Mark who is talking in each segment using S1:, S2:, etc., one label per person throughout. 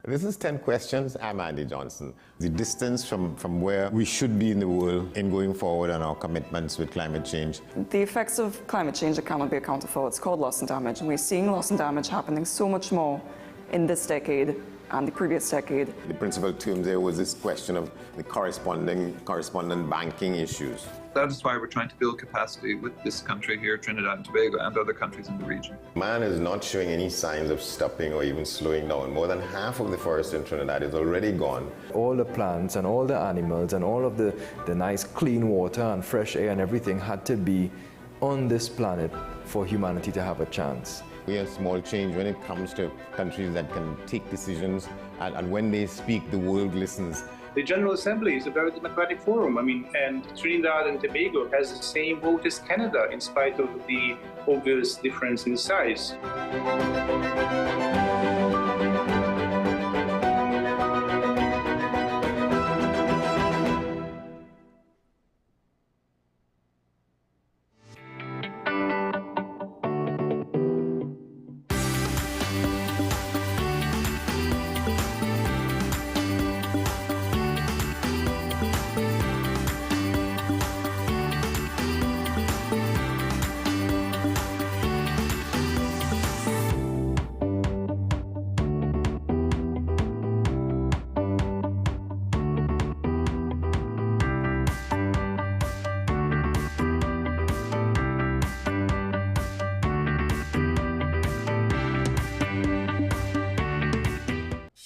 S1: This is 10 Questions. I'm Andy Johnson. The distance from where we should be in the world in going forward on our commitments with climate change.
S2: The effects of climate change that cannot be accounted for, it's called loss and damage. And we're seeing loss and damage happening so much more in this decade and the previous decade.
S1: The principal term there was this question of the correspondent banking issues.
S3: That is why we're trying to build capacity with this country here, Trinidad and Tobago, and other countries in the region. Man
S1: is not showing any signs of stopping or even slowing down. More than half of the forest in Trinidad is already gone.
S4: All the plants and all the animals and all of the nice clean water and fresh air and everything had to be on this planet for humanity to have a chance.
S1: We have small change when it comes to countries that can take decisions, and when they speak, the world listens.
S5: The General Assembly is a very democratic forum. And Trinidad and Tobago has the same vote as Canada, in spite of the obvious difference in size.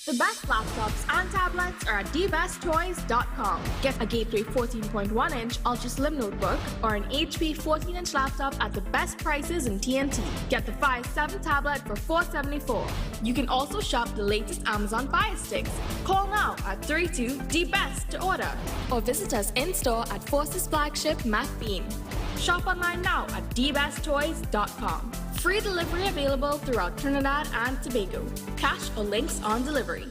S6: The best laptops and tablets are at dbesttoys.com. Get a Gateway 14.1-inch Ultra Slim notebook or an HP 14-inch laptop at the best prices in TNT. Get the Fire 7 tablet for $474. You can also shop the latest Amazon Fire Sticks. Call now at 32-DBEST to order or visit us in-store at Forces flagship Mac Bean. Shop online now at dbesttoys.com. Free delivery available throughout Trinidad and Tobago. Cash or links on delivery.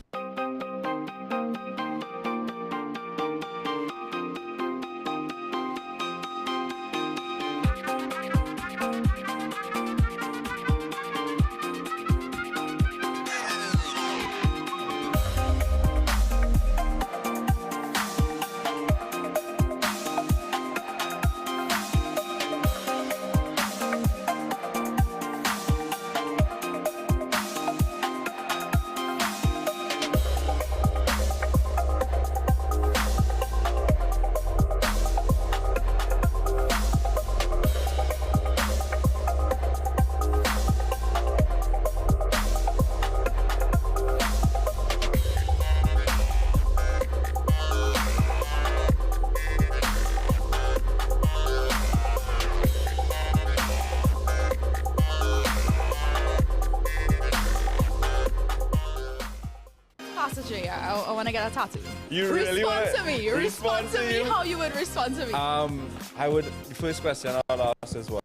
S7: I want to get a tattoo.
S8: You really want
S7: to me. Respond to me how you would respond to me.
S8: The first question I'll ask is what?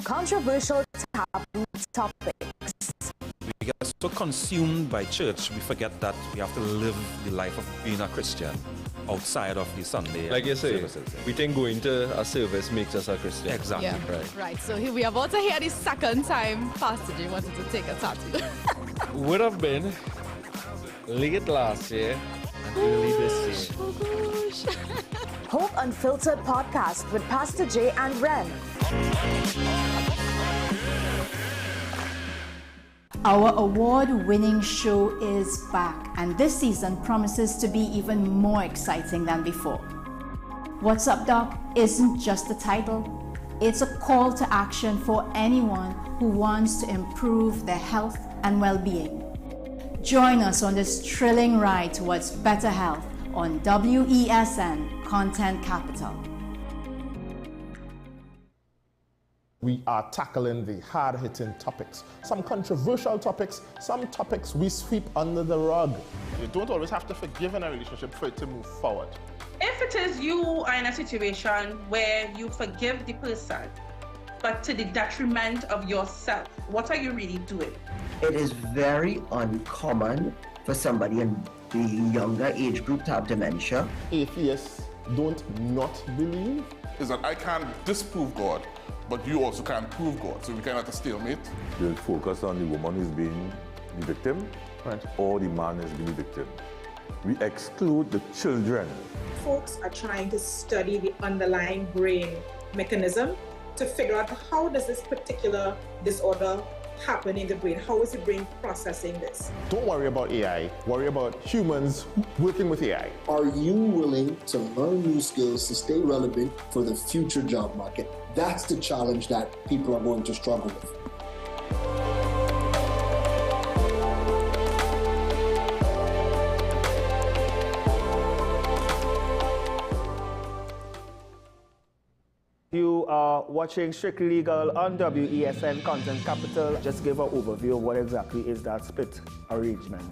S9: Controversial taboo topics.
S10: We get so consumed by church, we forget that we have to live the life of being a Christian outside of the Sunday.
S8: Like you say,
S10: services.
S8: we think going to a service makes us a Christian.
S10: Exactly.
S7: Yeah. Right. So we are about to hear the second time Pastor J wanted to take a tattoo.
S8: Would have been late last year and early this year.
S7: Oh gosh.
S9: Hope Unfiltered podcast with Pastor J and Ren.
S11: Our award-winning show is back, and this season promises to be even more exciting than before. What's Up, Doc isn't just a title, it's a call to action for anyone who wants to improve their health and well-being. Join us on this thrilling ride towards better health on WESN Content Capital.
S12: We are tackling the hard-hitting topics, some controversial topics, some topics we sweep under the rug. You don't always have to forgive in a relationship for it to move forward.
S13: If it is you are in a situation where you forgive the person, but to the detriment of yourself, what are you really doing?
S14: It is very uncommon for somebody in the younger age group to have dementia.
S12: Atheists don't not believe.
S15: Is that I can't disprove God, but you also can't prove God, so we kind of at a stalemate.
S16: You'll focus on the woman who's being the victim development or the man is being victim. We exclude the children.
S17: Folks are trying to study the underlying brain mechanism to figure out how does this particular disorder happen in the brain? How is the brain processing this?
S12: Don't worry about AI, worry about humans working with AI.
S18: Are you willing to learn new skills to stay relevant for the future job market? That's the challenge that people are going to struggle with.
S19: You are watching Strictly Legal on WESN Content Capital. Just give an overview of what exactly is that split arrangement.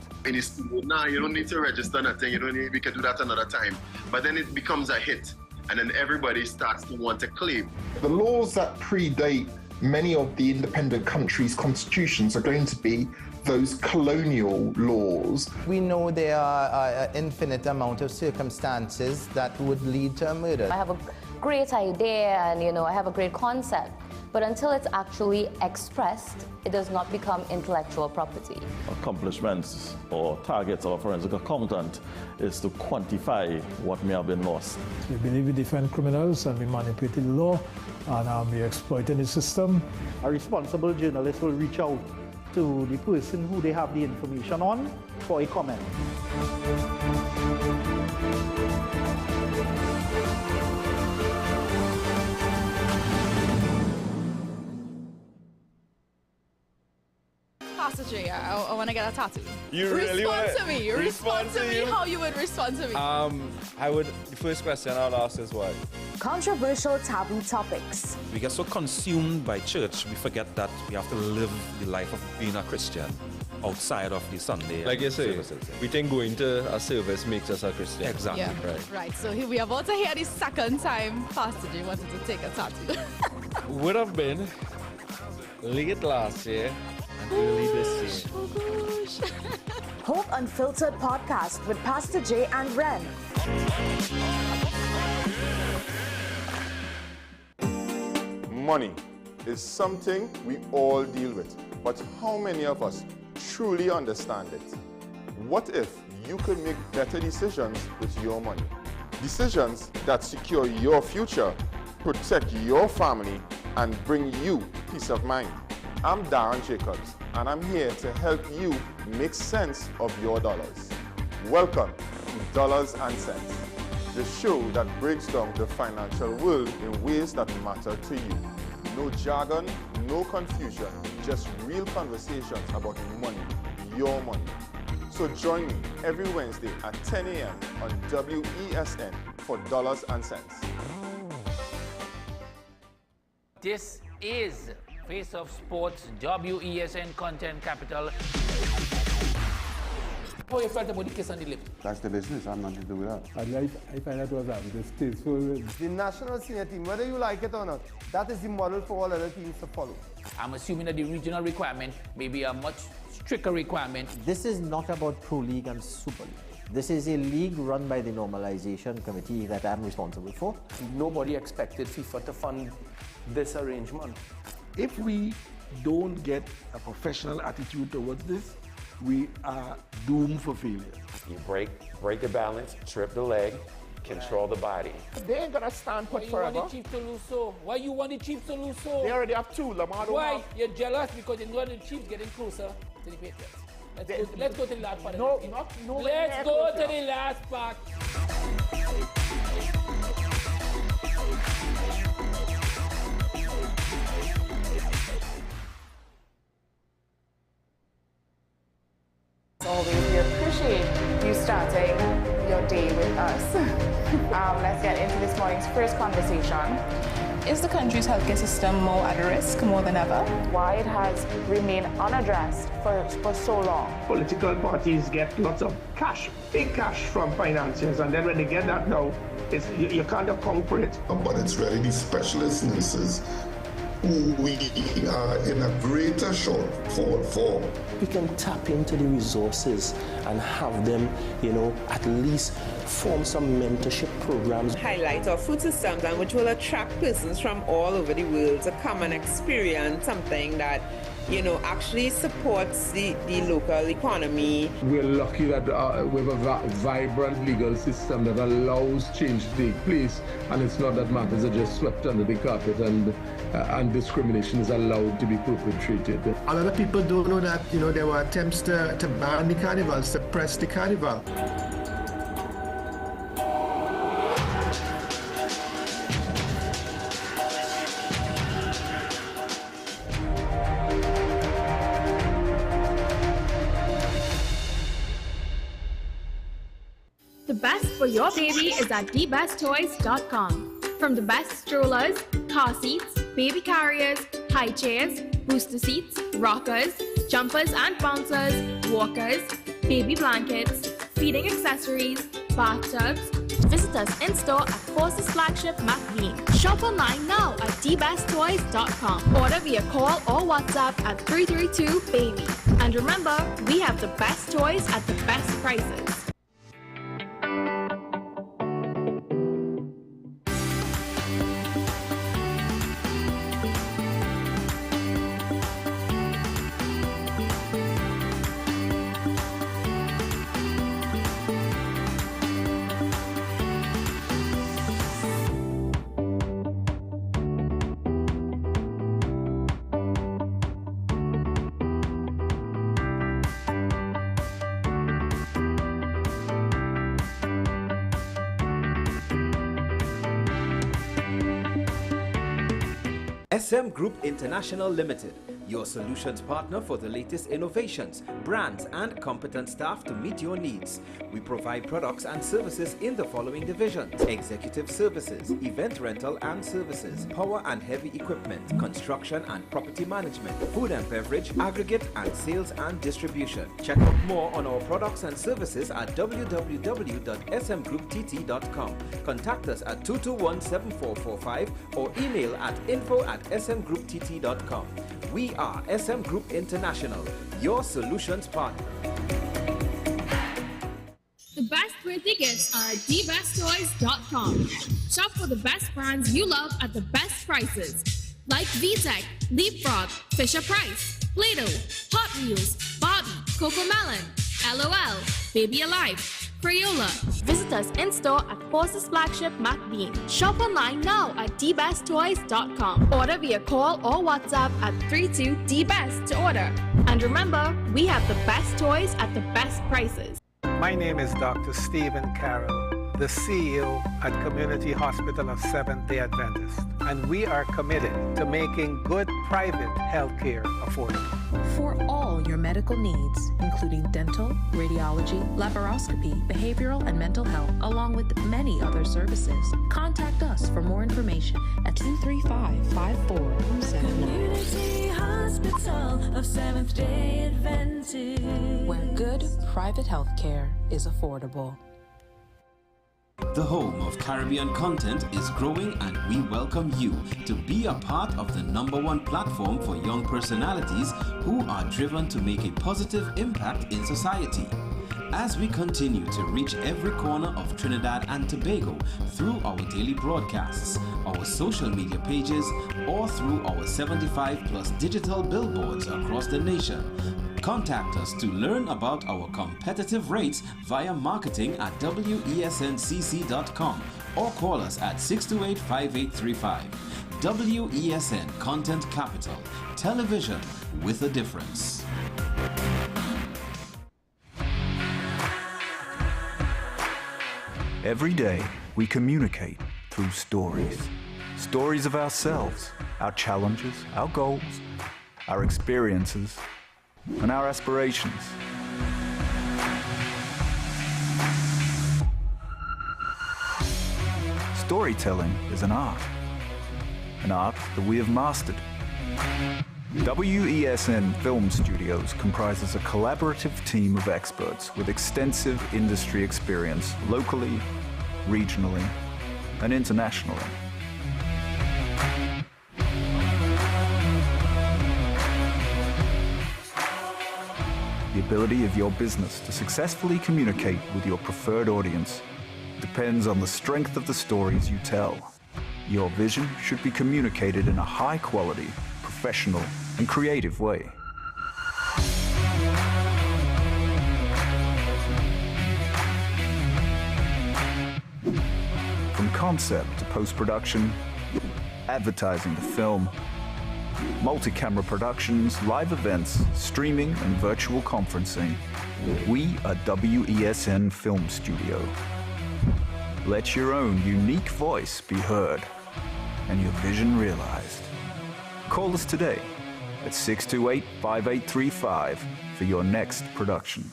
S20: Now you don't need to register nothing. You don't need. We can do that another time. But then it becomes a hit, and then everybody starts to want to claim.
S21: The laws that predate many of the independent countries' constitutions are going to be those colonial laws.
S22: We know there are an infinite amount of circumstances that would lead to a murder.
S23: I have a great idea and I have a great concept, but until it's actually expressed, it does not become intellectual property.
S24: Accomplishments or targets of a forensic accountant is to quantify what may have been lost.
S25: We believe we defend criminals and we manipulated the law and we exploiting the system.
S19: A responsible journalist will reach out to the person who they have the information on for a comment.
S7: Pastor, I want to get a tattoo.
S8: You really
S7: respond
S8: want
S7: to me. Respond to me. How you would respond to me?
S8: The first question I'll ask is why?
S9: Controversial taboo topics.
S10: We get so consumed by church, we forget that we have to live the life of being a Christian outside of the Sunday.
S8: Like you say,
S10: services.
S8: we think going to a service makes us a Christian.
S10: Exactly.
S7: Yeah. Right. So here we are about to hear the second time Pastor J wanted to take a tattoo.
S8: Would have been late last year and early this year.
S7: Oh gosh.
S9: Hope Unfiltered podcast with Pastor J and Ren.
S12: Money is something we all deal with, but how many of us truly understand it? What if you could make better decisions with your money? Decisions that secure your future, protect your family, and bring you peace of mind. I'm Darren Jacobs, and I'm here to help you make sense of your dollars. Welcome to Dollars and Cents, the show that breaks down the financial world in ways that matter to you. No jargon, no confusion, just real conversations about money, your money. So join me every Wednesday at 10 a.m. on WESN for Dollars and Cents.
S26: This is Face of Sports, WESN Content Capital. How you felt about the kiss on the lip?
S27: That's the business. I'm nothing to do with that.
S25: I find that was distasteful.
S28: The national senior team, whether you like it or not, that is the model for all other teams to follow.
S26: I'm assuming that the regional requirement may be a much stricter requirement.
S29: This is not about Pro League and Super League. This is a league run by the Normalization Committee that I'm responsible for.
S28: Nobody expected FIFA to fund this arrangement.
S30: If we don't get a professional attitude towards this, we are doomed for failure.
S31: You break the balance, trip the leg, control the body.
S12: They ain't gonna stand put forever.
S26: Why you want the Chiefs to lose so? Why you want the Chiefs to lose so?
S12: They already have two. Lamar don't
S26: Why?
S12: have.
S26: You're jealous because you know the Chiefs getting closer to the Patriots. Let's go to the last part.
S12: No,
S26: Let's go to the last part.
S32: Always, we appreciate you starting your day with us. Let's get into this morning's first conversation. Is the country's healthcare system more at risk more than ever? Why it has remained unaddressed for so long?
S5: Political parties get lots of cash, big cash from financiers, and then when they get that now, you can't account for it.
S33: But it's really the specialist nurses who we are in a greater shortfall for.
S34: We can tap into the resources and have them, at least form some mentorship programs.
S35: Highlight our food systems, and which will attract persons from all over the world to come and experience something that
S1: actually supports the local economy.
S2: We're lucky that we have a vibrant legal system that allows change to take place, and it's not that matters are just swept under the carpet and discrimination is allowed to be perpetrated.
S3: A lot of people don't know that there were attempts to ban the carnival, suppress the carnival.
S4: The best for your baby is at thebesttoys.com. From the best strollers, car seats, baby carriers, high chairs, booster seats, rockers, jumpers and bouncers, walkers, baby blankets, feeding accessories, bathtubs. Visit us in-store at Forces Flagship McBean. Shop online now at thebesttoys.com. Order via call or WhatsApp at 332-BABY. And remember, we have the best toys at the best prices.
S6: SM Group International Limited, your solutions partner for the latest innovations, brands and competent staff to meet your needs. We provide products and services in the following divisions: executive services, event rental and services, power and heavy equipment, construction and property management, food and beverage, aggregate and sales and distribution. Check out more on our products and services at www.smgrouptt.com. Contact us at 221-7445 or email at info@smgrouptt.com. We are SM Group International, your solutions partner.
S4: The best birthday gifts are at thebesttoys.com. Shop for the best brands you love at the best prices. Like VTech, Leapfrog, Fisher-Price, Play-Doh, Hot Wheels, Barbie, Cocomelon, LOL, Baby Alive, Crayola. Visit us in-store at Forces Flagship McBean. Shop online now at thebesttoys.com. Order via call or WhatsApp at 32DBEST to order. And remember, we have the best toys at the best prices.
S11: My name is Dr. Stephen Carroll, the CEO at Community Hospital of Seventh-day Adventist, and we are committed to making good private health care affordable.
S13: For all your medical needs, including dental, radiology, laparoscopy, behavioral and mental health, along with many other services, contact us for more information at 235-5479.
S14: Community Hospital of Seventh-day Adventist,
S13: where good private health care is affordable.
S15: The home of Caribbean content is growing, and we welcome you to be a part of the #1 platform for young personalities who are driven to make a positive impact in society. As we continue to reach every corner of Trinidad and Tobago through our daily broadcasts, our social media pages, or through our 75+ digital billboards across the nation, contact us to learn about our competitive rates via marketing at wesncc.com or call us at 628-5835. WESN Content Capital, television with a difference.
S16: Every day, we communicate through stories. Stories of ourselves, our challenges, our goals, our experiences, and our aspirations. Storytelling is an art that we have mastered. WESN Film Studios comprises a collaborative team of experts with extensive industry experience locally, regionally, and internationally. The ability of your business to successfully communicate with your preferred audience depends on the strength of the stories you tell. Your vision should be communicated in a high-quality, professional, and creative way. concept to post-production, advertising to film, multi-camera productions, live events, streaming and virtual conferencing. We are WESN Film Studio. Let your own unique voice be heard and your vision realized. Call us today at 628-5835 for your next production.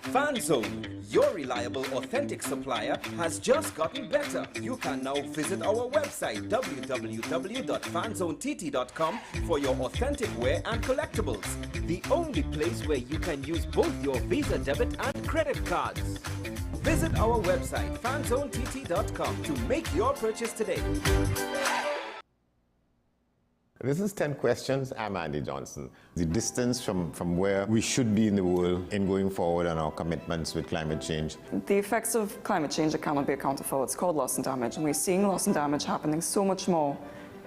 S6: FanZone, your reliable, authentic supplier, has just gotten better. You can now visit our website www.fanzonett.com for your authentic wear and collectibles. The only place where you can use both your Visa debit and credit cards. Visit our website fanzonett.com to make your purchase today.
S7: This is 10 Questions. I'm Andy Johnson. The distance from where we should be in the world in going forward and our commitments with climate change.
S8: The effects of climate change that cannot be accounted for, it's called loss and damage. And we're seeing loss and damage happening so much more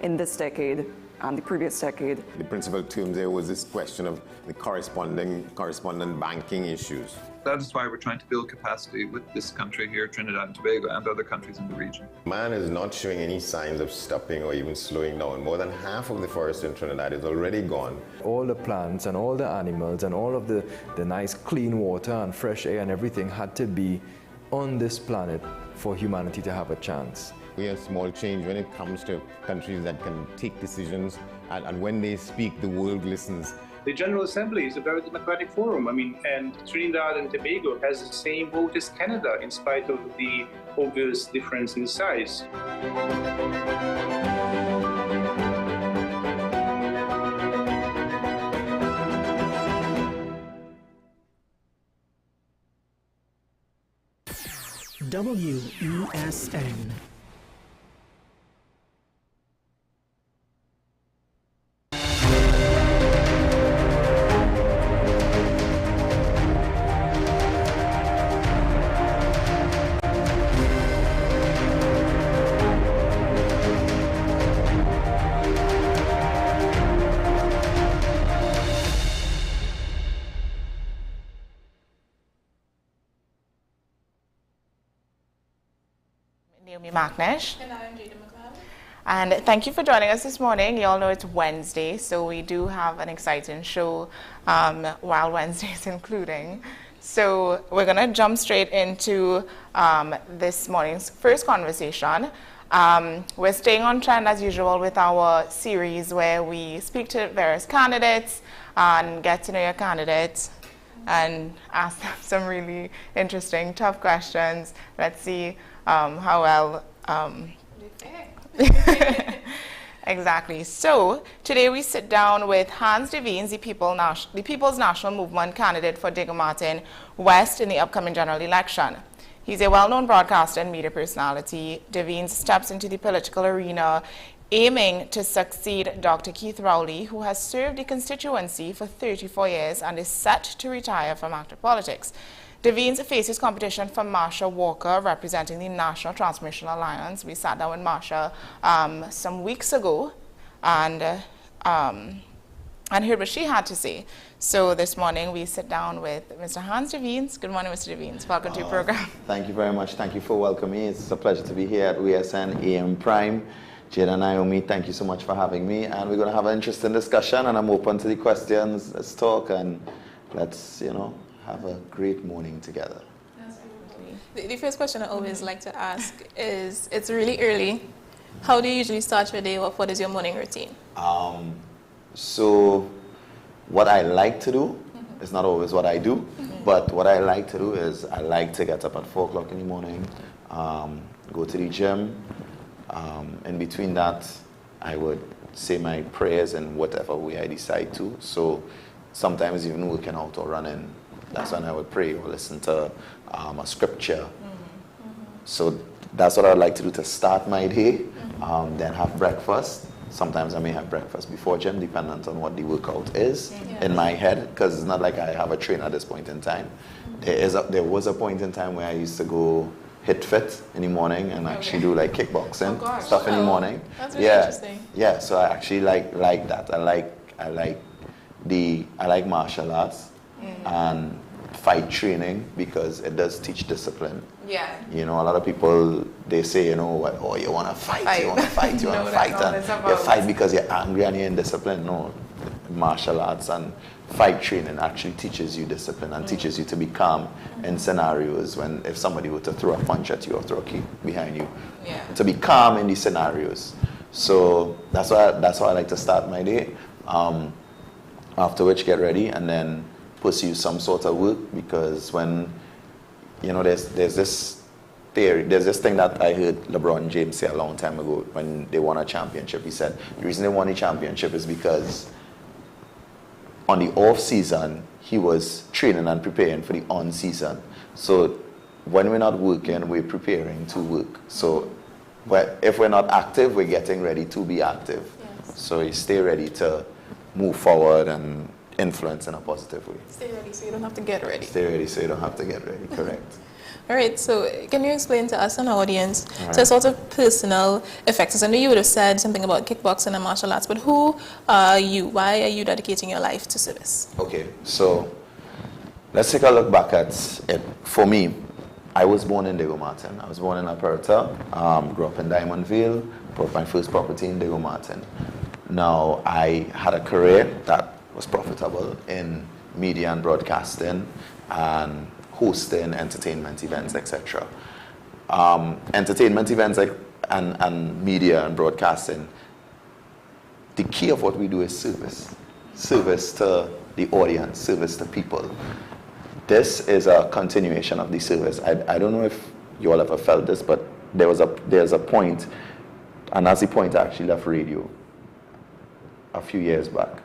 S8: in this decade and the previous decade.
S7: The principal term there was this question of the correspondent banking issues.
S9: That is why we're trying to build capacity with this country here, Trinidad and Tobago, and other countries in the region. Man is not showing any signs of stopping or even slowing down. More than half of the forest in Trinidad is already gone.
S10: All the plants and all the animals and all of the nice clean water and fresh air and everything had to be on this planet for humanity to have a chance.
S7: We have small change when it comes to countries that can take decisions, and when they speak, the world listens.
S5: The General Assembly is a very democratic forum. And Trinidad and Tobago has the same vote as Canada, in spite of the obvious difference in size.
S17: WESN.
S32: And thank you for joining us this morning. You all know it's Wednesday, so we do have an exciting show while Wednesdays including. So we're going to jump straight into this morning's first conversation. We're staying on trend as usual with our series where we speak to various candidates and get to know your candidates and ask them some really interesting, tough questions. Let's see how well... Exactly. So today we sit down with Hans de Wiens, the People's National Movement candidate for Digicel West in the upcoming general election. He's a well-known broadcaster and media personality. De Wiens steps into the political arena aiming to succeed Dr. Keith Rowley, who has served the constituency for 34 years and is set to retire from active politics. De Wiens faces competition from Marsha Walker, representing the National Transformation Alliance. We sat down with Marsha some weeks ago and heard what she had to say. So this morning we sit down with Mr. Hans de Wiens. Good morning, Mr. de Wiens. Welcome to your program.
S18: Thank you very much. Thank you for welcoming me. It's a pleasure to be here at WSN AM Prime. Jade and Naomi, thank you so much for having me. And we're going to have an interesting discussion, and I'm open to the questions. Let's talk and let's, have a great morning together.
S32: The first question I always like to ask is, it's really early. How do you usually start your day? What is your morning routine?
S18: So what I like to do is not always what I do, but what I like to do is I like to get up at 4 o'clock in the morning, go to the gym. In between that, I would say my prayers in whatever way I decide to. So sometimes even working out or running, that's when I would pray or listen to a scripture. So that's what I would like to do to start my day. Then have breakfast. Sometimes I may have breakfast before gym, depending on what the workout is in my head, because it's not like I have a trainer at this point in time. There was a point in time where I used to go hit fit in the morning and actually do like kickboxing stuff in the morning.
S32: That's really interesting.
S18: Yeah, so I actually like that. I like martial arts and fight training because it does teach discipline.
S32: Yeah.
S18: You know, a lot of people, they say, you know, oh, you want to fight, you want to fight, you want to fight, and you fight because you're angry and you're indisciplined. No, martial arts and fight training actually teaches you discipline and teaches you to be calm in scenarios when, if somebody were to throw a punch at you or throw a kick behind you, to be calm in these scenarios. So that's how I like to start my day. After which, get ready and then pursue some sort of work, because when, you know, there's this theory, there's this thing that I heard LeBron James say a long time ago when they won a championship. He said the reason they won the championship is because on the off season he was training and preparing for the on season. So when we're not working, we're preparing to work. So if we're not active, we're getting ready to be active. Yes. So you stay ready to move forward and influence in a positive way.
S32: Stay ready so you don't have to get ready.
S18: Stay ready so you don't have to get ready, correct.
S32: All right, so can you explain to us and our audience the sort of personal effects? I know you would have said something about kickboxing and martial arts, but who are you? Why are you dedicating your life to service?
S18: Okay, so let's take a look back at it. For me, I was born in Diego Martin. I was born in Alberta, grew up in Diamondville, bought my first property in Diego Martin. Now, I had a career that was profitable in media and broadcasting and hosting entertainment events, etc. Entertainment events and media and broadcasting, the key of what we do is service. Service to the audience, service to people. This is a continuation of the service. I don't know if you all ever felt this, but there's a point, and that's the point I actually left radio a few years back.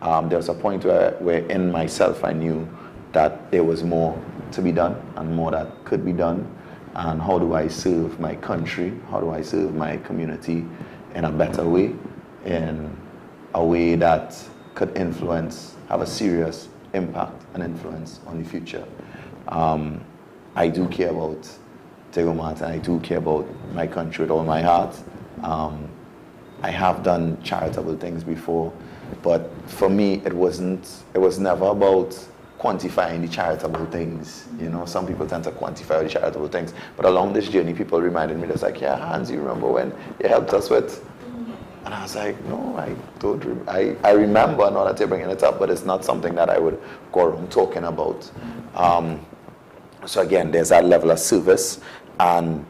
S18: There was a point where in myself I knew that there was more to be done and more that could be done, and how do I serve my country, how do I serve my community in a better way, in a way that could have a serious impact and influence on the future. I do care about Diego Martin, I do care about my country with all my heart. I have done charitable things before, but for me, it was never about quantifying the charitable things. You know, some people tend to quantify the charitable things, but along this journey, people reminded me, that's like, yeah, Hans, you remember when you helped us with? And I was like, no, I don't. I remember, not that you're bringing it up, but it's not something that I would go around talking about. So again, there's that level of service and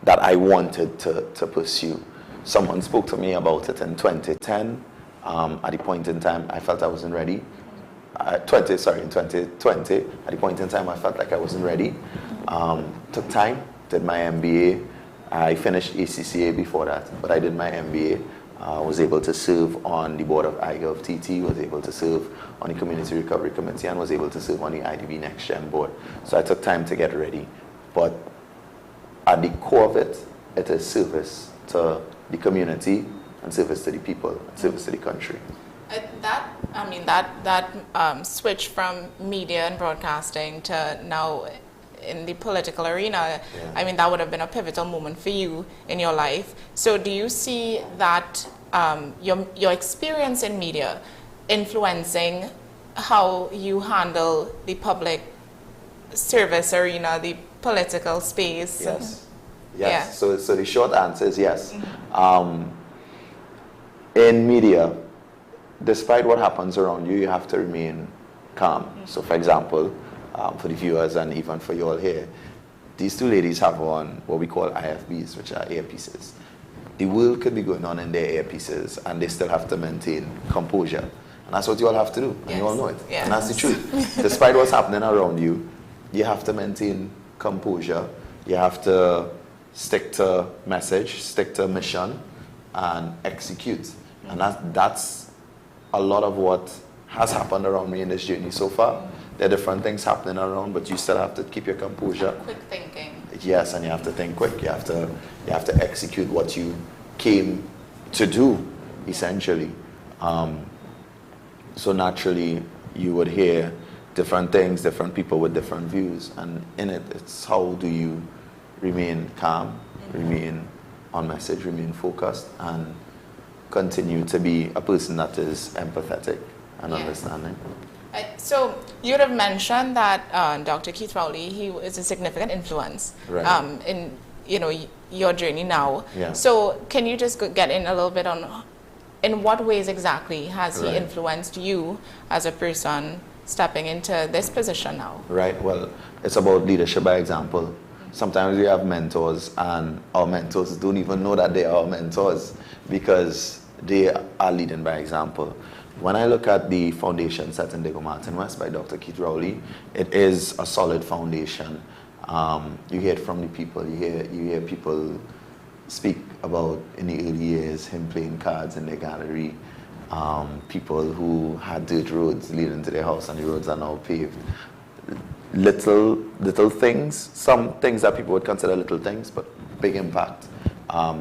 S18: that I wanted to pursue. Someone spoke to me about it in 2010. At the point in time, I felt I wasn't ready. In 2020, at the point in time, I felt like I wasn't ready. Took time, did my MBA. I finished ACCA before that, but I did my MBA. Was able to serve on the board of ICNTT, was able to serve on the Community Recovery Committee, and was able to serve on the IDB Next Gen board. So I took time to get ready. But at the core of it, it is service to the community and service to the people and service to the country.
S32: That switch from media and broadcasting to now in the political arena, I mean, that would have been a pivotal moment for you in your life. So do you see that your experience in media influencing how you handle the public service arena, the political space?
S18: Yes. Yeah. So the short answer is yes. In media, despite what happens around you, you have to remain calm. So for example, for the viewers and even for you all here, these two ladies have on what we call IFBs, which are earpieces. The world could be going on in their earpieces and they still have to maintain composure. And that's what you all have to do, and you all know it. Yes. And that's the truth. Despite what's happening around you, you have to maintain composure. You have to stick to message, stick to mission, and execute. And that's a lot of what has happened around me in this journey so far. There are different things happening around, but you still have to keep your composure.
S32: Quick thinking.
S18: Yes, and you have to think quick. You have to execute what you came to do, essentially. So naturally, you would hear different things, different people with different views, and in it, it's how do you remain calm, remain on message, remain focused, and continue to be a person that is empathetic and understanding.
S32: So you would have mentioned that Dr. Keith Rowley, he is a significant influence in your journey now.
S18: Yeah.
S32: So can you just get in a little bit on in what ways exactly has he influenced you as a person stepping into this position now?
S18: Right. Well, it's about leadership by example. Sometimes we have mentors, and our mentors don't even know that they are our mentors because they are leading by example. When I look at the foundation set in Diego Martin West by Dr. Keith Rowley, it is a solid foundation. You hear it from the people. You hear people speak about in the early years him playing cards in their gallery. People who had dirt roads leading to their house, and the roads are now paved. Little things, some things that people would consider little things, but big impact.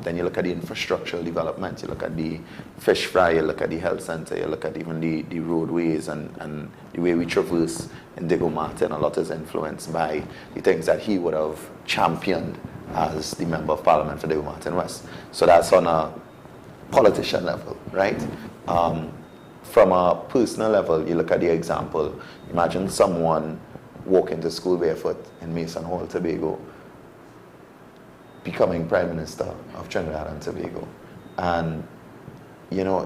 S18: Then you look at the infrastructural development, you look at the fish fry, you look at the health center, you look at even the roadways and the way we traverse in Diego Martin. A lot is influenced by the things that he would have championed as the Member of Parliament for Diego Martin West. So that's on a politician level, right? From a personal level, you look at the example. Imagine someone walking to school barefoot in Mason Hall, Tobago, becoming Prime Minister of Trinidad and Tobago. And, you know,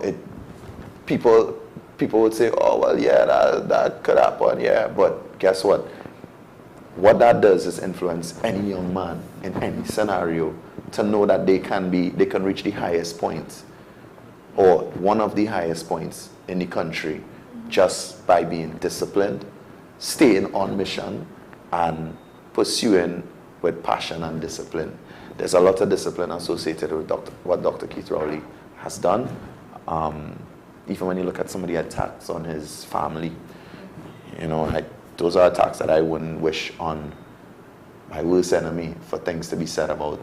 S18: people would say, oh, well, yeah, that could happen, yeah. But guess what? What that does is influence any young man in any scenario to know that they can reach the highest point, or one of the highest points in the country, just by being disciplined, staying on mission, and pursuing with passion and discipline. There's a lot of discipline associated with what Dr. Keith Rowley has done. Even when you look at some of the attacks on his family, you know, those are attacks that I wouldn't wish on my worst enemy, for things to be said about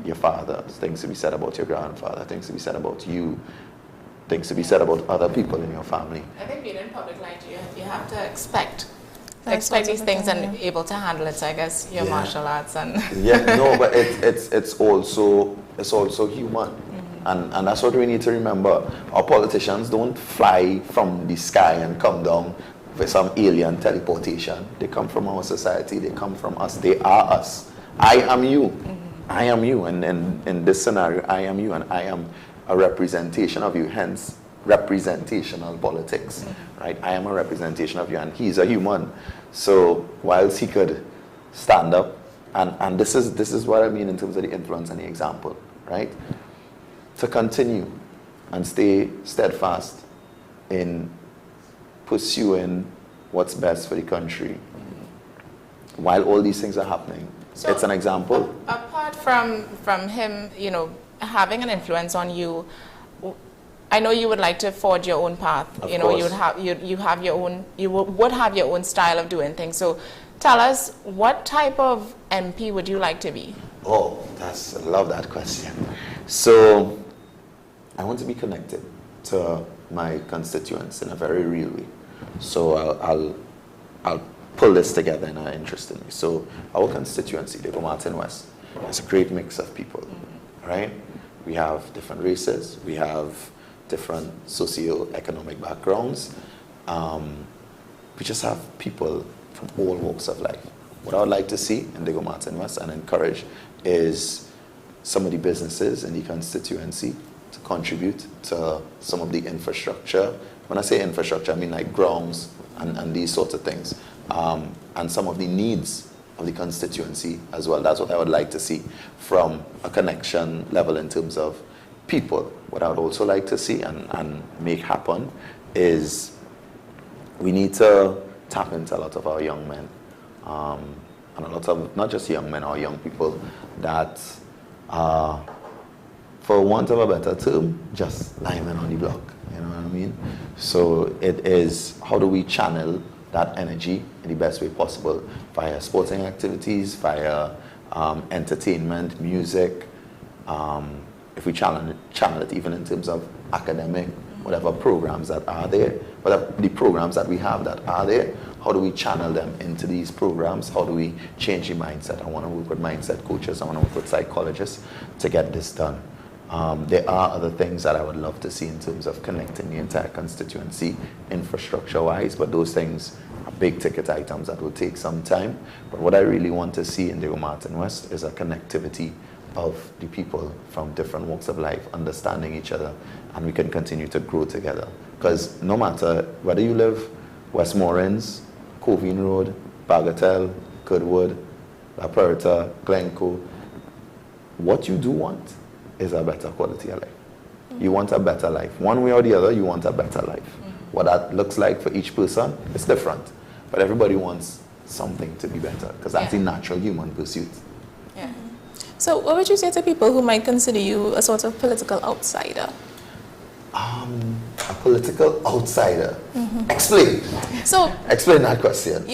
S18: your father, things to be said about your grandfather, things to be said about you, things to be said about other people in your family.
S32: I think being in public light, you have to expect these things and be able to handle it. So I guess your martial arts and
S18: but it's also human, and that's what we need to remember. Our politicians don't fly from the sky and come down with some alien teleportation. They come from our society. They come from us. They are us. I am you. I am you, and in this scenario, I am you, and I am a representation of you. Hence, representational politics, right? I am a representation of you, and he's a human. So whilst he could stand up, and this is what I mean in terms of the influence and the example, right? To continue and stay steadfast in pursuing what's best for the country while all these things are happening. So it's an example.
S32: Apart from him, you know, having an influence on you, I know you would like to forge your own path.
S18: Of
S32: you know,
S18: course.
S32: you would have your own style of doing things. So tell us, what type of MP would you like to be?
S18: Oh, I love that question. So I want to be connected to my constituents in a very real way. So I'll pull this together in an interest in me. So our constituency, Diego Martin West, is a great mix of people, right? We have different races. We have different socio-economic backgrounds. We just have people from all walks of life. What I would like to see in Diego Martin West and encourage is some of the businesses in the constituency to contribute to some of the infrastructure. When I say infrastructure, I mean like grounds and these sorts of things. And some of the needs of the constituency as well. That's what I would like to see from a connection level in terms of people. What I would also like to see and make happen is we need to tap into a lot of our young men. And a lot of, not just young men or young people that for want of a better term, just linemen on the block, you know what I mean? So it is, how do we channel that energy in the best way possible via sporting activities, via entertainment, music, if we channel it even in terms of academic, whatever programs that are there, whatever the programs that we have that are there, how do we channel them into these programs? How do we change the mindset? I want to work with mindset coaches. I want to work with psychologists to get this done. There are other things that I would love to see in terms of connecting the entire constituency infrastructure-wise, but those things are big-ticket items that will take some time. But what I really want to see in Diego Martin West is a connectivity of the people from different walks of life, understanding each other, and we can continue to grow together. Because no matter whether you live Westmoreland, Covine Road, Bagatelle, Goodwood, La Puerta, Glencoe, what you do want is a better quality of life. You want a better life. One way or the other, you want a better life. What that looks like for each person is different. But everybody wants something to be better, because that's a natural human pursuit.
S32: Yeah. So what would you say to people who might consider you a sort of political outsider?
S18: A political outsider. Explain.
S32: So
S18: explain that question.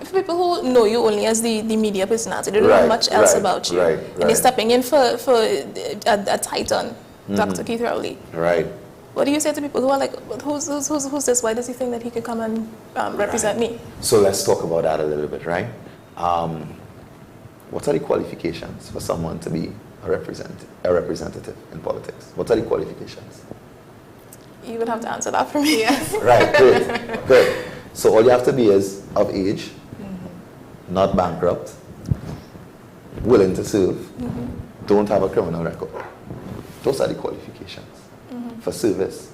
S32: For people who know you only as the media personality, they don't know much else about you. And they're stepping in for a titan, Dr. Keith Rowley.
S18: Right.
S32: What do you say to people who are like, who's this? Why does he think that he could come and represent me?
S18: So let's talk about that a little bit, right? What are the qualifications for someone to be a representative in politics? What are the qualifications?
S32: You would have to answer that for me. Yes.
S18: Right, good, good. So all you have to be is of age, not bankrupt, willing to serve, don't have a criminal record. Those are the qualifications for service.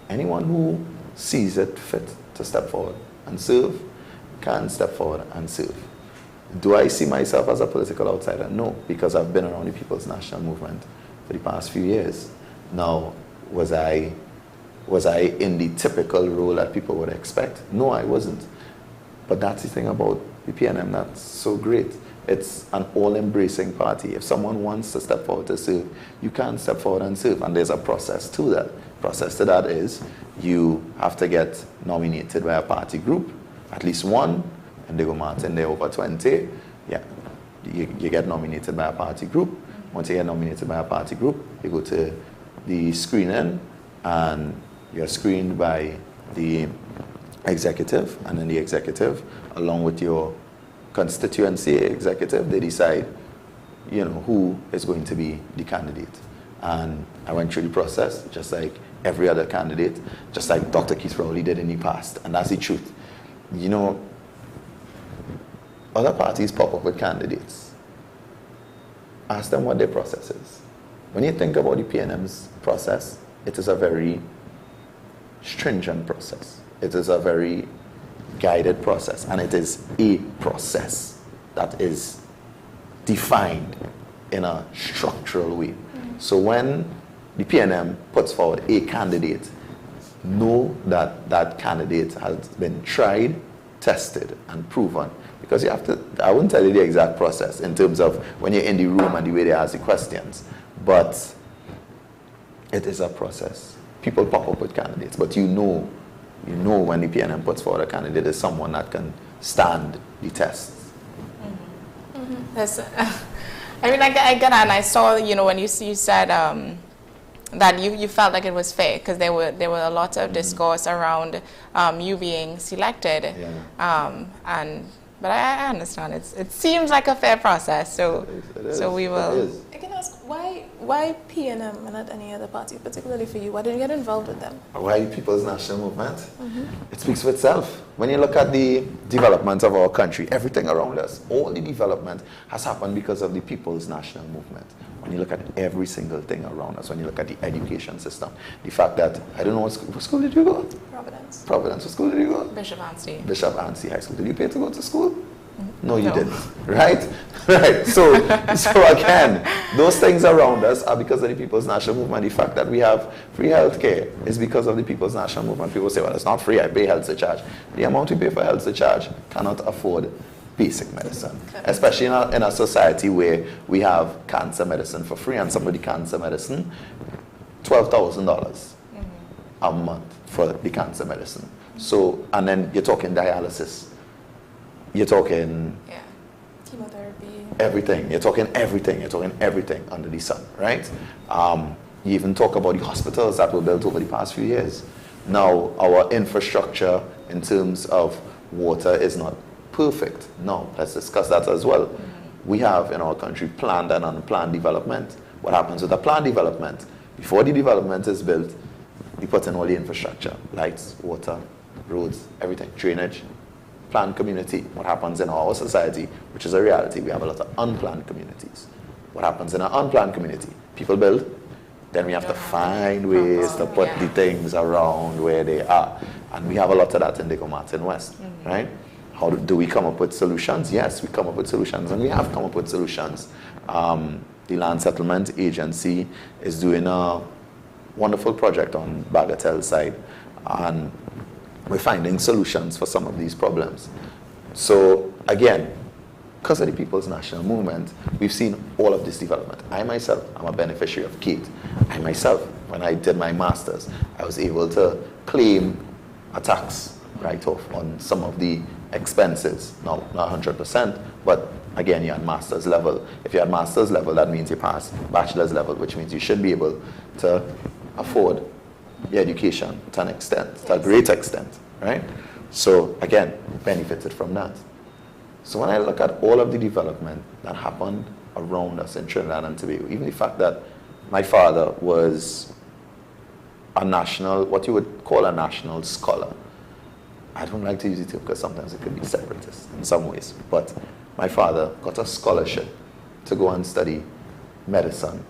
S18: Anyone who sees it fit to step forward and serve can step forward and serve. Do I see myself as a political outsider? No, because I've been around the People's National Movement for the past few years. Now, was I in the typical role that people would expect? No, I wasn't. But that's the thing about the PNM that's so great. It's an all-embracing party. If someone wants to step forward to serve, you can step forward and serve, and there's a process to that. Process to that is you have to get nominated by a party group, at least one, and they go Martin, they're over 20. Yeah, you get nominated by a party group. Once you get nominated by a party group, you go to the screening, and you're screened by the executive, and then the executive, along with your constituency executive, they decide, who is going to be the candidate. And I went through the process, just like every other candidate, just like Dr. Keith Rowley did in the past, and that's the truth. Other parties pop up with candidates. Ask them what their process is. When you think about the PNM's process, it is a very stringent process. It is a very guided process, and it is a process that is defined in a structural way. So when the PNM puts forward a candidate, know that that candidate has been tried, tested, and proven. Because you have to, I wouldn't tell you the exact process in terms of when you're in the room and the way they ask the questions, but it is a process. People pop up with candidates, but you know when the PNM puts forward a candidate is someone that can stand the test.
S32: Yes. I mean, I get that, and I saw, when you said that you felt like it was fair, because there were a lot of discourse around you being selected, but I understand it seems like a fair process, so we will. I can ask why PNM and not any other party, particularly for you? Why did you get involved with them?
S18: Why People's National Movement? It speaks for itself. When you look at the development of our country, everything around us, all the development has happened because of the People's National Movement. When you look at every single thing around us, when you look at the education system, the fact that, I don't know what school did you go?
S32: Providence.
S18: Providence, what school did you go?
S32: Bishop Anstey.
S18: Bishop Anstey High School. Did you pay to go to school? No, you didn't, right? Right. So again, those things around us are because of the People's National Movement. The fact that we have free health care is because of the People's National Movement. People say, well, it's not free, I pay health surcharge. The amount we pay for health surcharge cannot afford basic medicine, especially in a society where we have cancer medicine for free, and some of the cancer medicine, $12,000 a month for the cancer medicine. So, and then you're talking dialysis. You're talking
S32: chemotherapy.
S18: Everything. You're talking everything. You're talking everything under the sun, right? You even talk about the hospitals that were built over the past few years. Now, our infrastructure in terms of water is not perfect. No, let's discuss that as well. We have in our country planned and unplanned development. What happens with the planned development? Before the development is built, we put in all the infrastructure, lights, water, roads, everything, drainage, planned community. What happens in our society, which is a reality, we have a lot of unplanned communities. What happens in an unplanned community? People build, then we have to find ways to put the things around where they are. And we have a lot of that in Diego Martin West, right? How do we come up with solutions? Yes, we come up with solutions, and we have come up with solutions. The Land Settlement Agency is doing a wonderful project on Bagatelle side, and we're finding solutions for some of these problems. So again, because of the People's National Movement, we've seen all of this development. I myself, I'm a beneficiary of KATE. I myself, when I did my master's, I was able to claim a tax write-off on some of the expenses. Now, not 100%, but again, you're at master's level. If you're at master's level, that means you pass bachelor's level, which means you should be able to afford your education to an extent, to a great extent, right? So again, benefited from that. So when I look at all of the development that happened around us in Trinidad and Tobago, even the fact that my father was a national, what you would call a national scholar. I don't like to use it because sometimes it could be separatist in some ways, but my father got a scholarship to go and study medicine,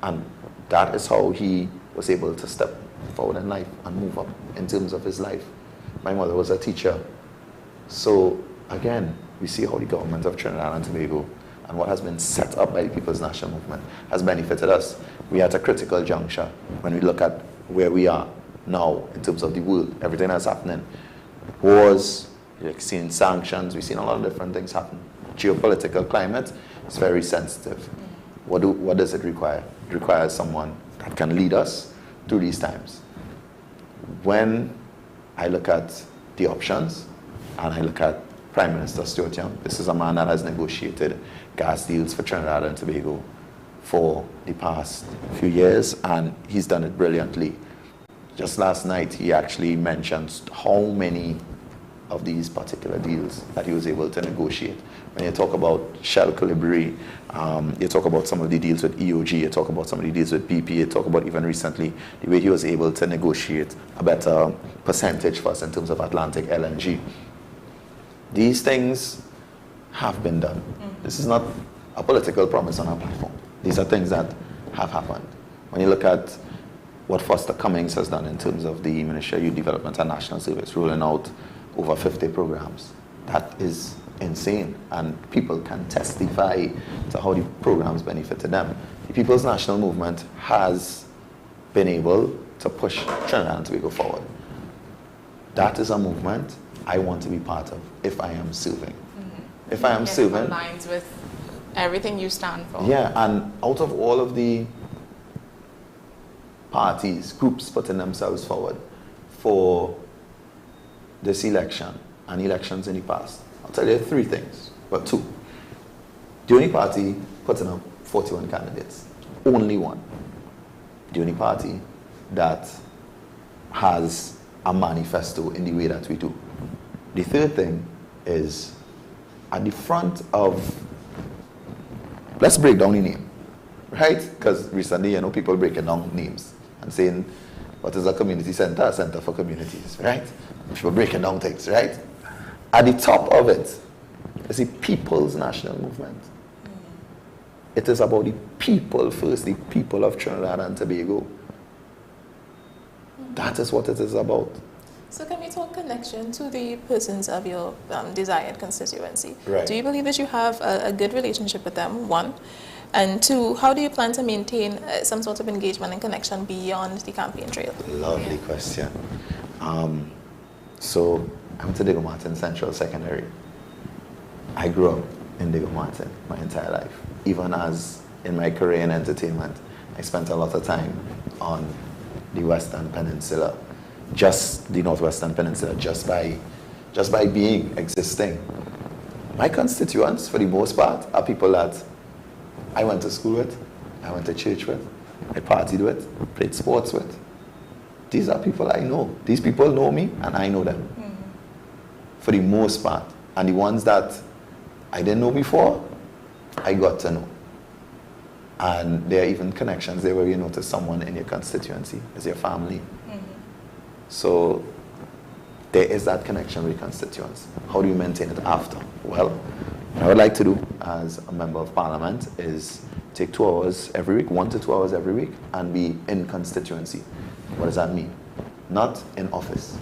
S18: and that is how he was able to step forward in life and move up in terms of his life. My mother was a teacher. So again, we see how the government of Trinidad and Tobago and what has been set up by the People's National Movement has benefited us. We are at a critical juncture when we look at where we are now in terms of the world, everything that's happening. Wars, we've seen sanctions, we've seen a lot of different things happen. Geopolitical climate is very sensitive. What does it require? It requires someone that can lead us through these times. When I look at the options and I look at Prime Minister Stuart Young, this is a man that has negotiated gas deals for Trinidad and Tobago for the past few years, and he's done it brilliantly. Just last night, he actually mentioned how many of these particular deals that he was able to negotiate. When you talk about Shell Colibri, you talk about some of the deals with EOG, you talk about some of the deals with BP, you talk about even recently the way he was able to negotiate a better percentage for us in terms of Atlantic LNG. These things have been done. This is not a political promise on our platform. These are things that have happened. When you look at what Foster Cummings has done in terms of the Ministry of Youth Development and National Service, rolling out over 50 programs, that is insane, and people can testify to how the programs benefited them. The People's National Movement has been able to push Trinidad and Tobago forward. That is a movement I want to be part of if I am serving. If I am serving,
S32: aligns with everything you stand for.
S18: Yeah, and out of all of the parties, groups putting themselves forward for this election and elections in the past, I'll tell you three things, but two. The only party putting up 41 candidates, only one. The only party that has a manifesto in the way that we do. The third thing is at the front of, let's break down the name, right? Because recently, people breaking down names and saying, what is a community center? A center for communities, right? People breaking down things, right? At the top of it is the People's National Movement. It is about the people first, the people of Trinidad and Tobago. That is what it is about.
S32: So can we talk connection to the persons of your desired constituency?
S18: Right.
S32: Do you believe that you have a good relationship with them, one? And two, how do you plan to maintain some sort of engagement and connection beyond the campaign trail?
S18: Lovely question. So I went to Diego Martin Central Secondary. I grew up in Diego Martin my entire life. Even as in my career in entertainment, I spent a lot of time on the Western Peninsula, just the Northwestern Peninsula, just by existing. My constituents, for the most part, are people that I went to school with, I went to church with, I partied with, played sports with. These are people I know. These people know me, and I know them. for the most part. And the ones that I didn't know before, I got to know. And there are even connections there where you notice someone in your constituency as your family. So there is that connection with constituents. How do you maintain it after? Well, what I would like to do as a member of parliament is take 2 hours every week, 1 to 2 hours every week, and be in constituency. What does that mean? Not in office,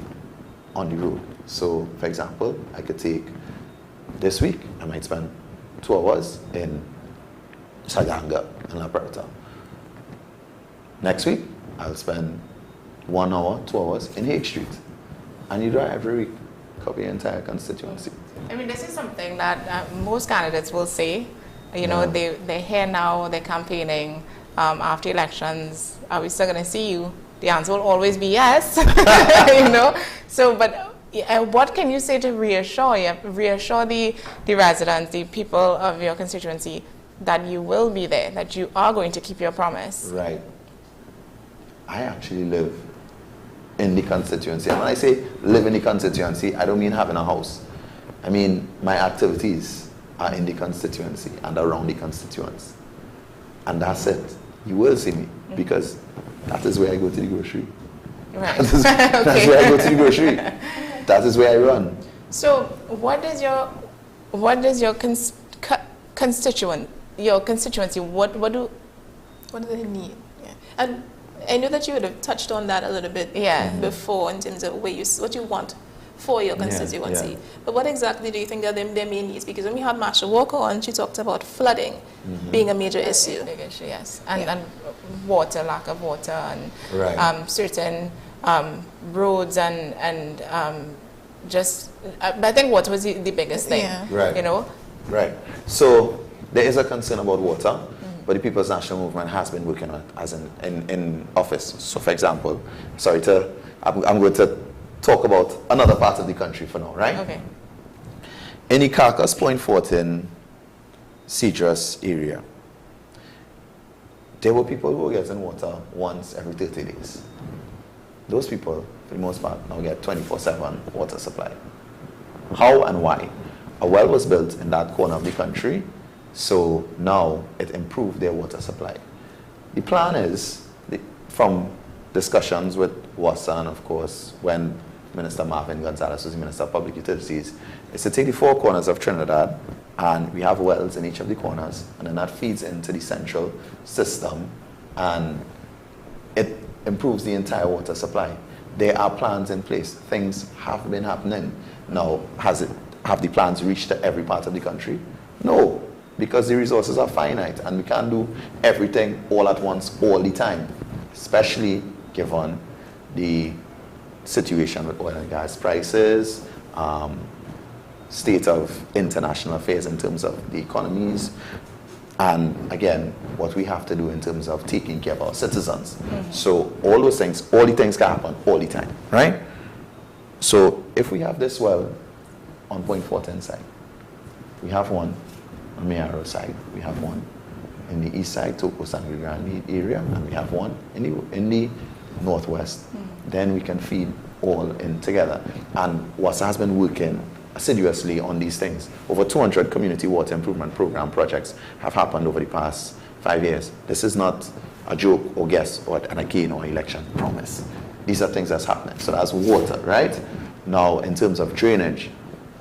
S18: on the road. So, for example, I could take this week, I might spend 2 hours in Saganga and La Puerta. Next week, I'll spend 1 hour, 2 hours in Hague Street. And you do it every week, cover your entire constituency.
S32: I mean, this is something that most candidates will say. You know, they're here now, they're campaigning. After elections, are we still going to see you? The answer will always be yes. You know? So, but what can you say to reassure the residents, the people of your constituency, that you will be there, that you are going to keep your promise?
S18: Right. I actually live in the constituency. And when I say live in the constituency, I don't mean having a house. I mean my activities are in the constituency and around the constituents. And that's it. You will see me because that is where I go to the grocery.
S32: Right.
S18: That's where I go to the grocery. That is where I run.
S32: So what does your constituency, what do they need?
S12: Yeah. And I know that you would have touched on that a little bit before in terms of what you want for your constituency. Yeah. But what exactly do you think are their main needs? Because when we had Marsha Walker on, she talked about flooding being a major issue.
S32: Big issue, yes. And water, lack of water, and certain roads and just, I think water was the biggest thing, you know?
S18: Right. So there is a concern about water, but the People's National Movement has been working on it as in office. So for example, I'm going to talk about another part of the country for now, right?
S32: Okay.
S18: In the Carcass Point 14 Cedrus area, there were people who were getting water once every 30 days. Those people, for the most part, now get 24/7 water supply. How and why? A well was built in that corner of the country, so now it improved their water supply. The plan is, from discussions with wesn, of course, when Minister Marvin Gonzalez was the Minister of Public Utilities, is to take the 4 corners of Trinidad, and we have wells in each of the corners, and then that feeds into the central system, and it improves the entire water supply. There are plans in place. Things have been happening. Now, have the plans reached to every part of the country? No, because the resources are finite, and we can't do everything all at once, all the time, especially given the situation with oil and gas prices, state of international affairs in terms of the economies, and again, what we have to do in terms of taking care of our citizens. So all those things, all the things can happen all the time, right? So if we have this well on Point 14 side, we have one on Mayaro side, we have one in the east side, Toco Sangre Grande area, and we have one in the northwest. Then we can feed all in together. And wesn has been working assiduously on these things. Over 200 community water improvement program projects have happened over the past 5 years. This is not a joke or guess or an again or election promise. These are things that's happening. So that's water, right? Now, in terms of drainage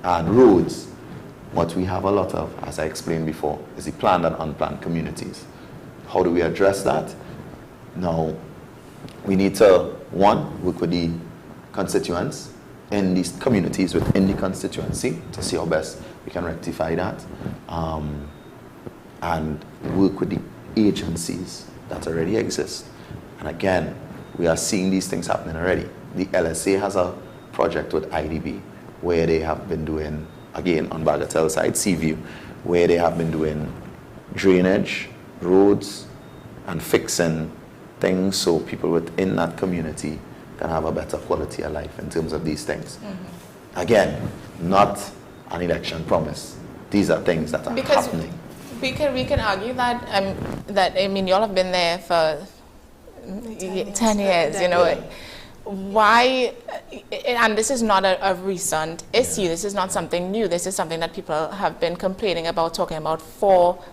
S18: and roads, what we have a lot of, as I explained before, is the planned and unplanned communities. How do we address that? Now, we need to, one, work with the constituents in these communities within the constituency to see how best we can rectify that, and work with the agencies that already exist. And again, we are seeing these things happening already. The LSA has a project with IDB where they have been doing, again, on Bagatelle side, Seaview, where they have been doing drainage, roads, and fixing things so people within that community can have a better quality of life in terms of these things. Again, not an election promise. These are things that are happening.
S32: We can argue that I mean, y'all have been there for 10 years, you know. Why, and this is not a recent issue. This is not something new. This is something that people have been complaining about, talking about for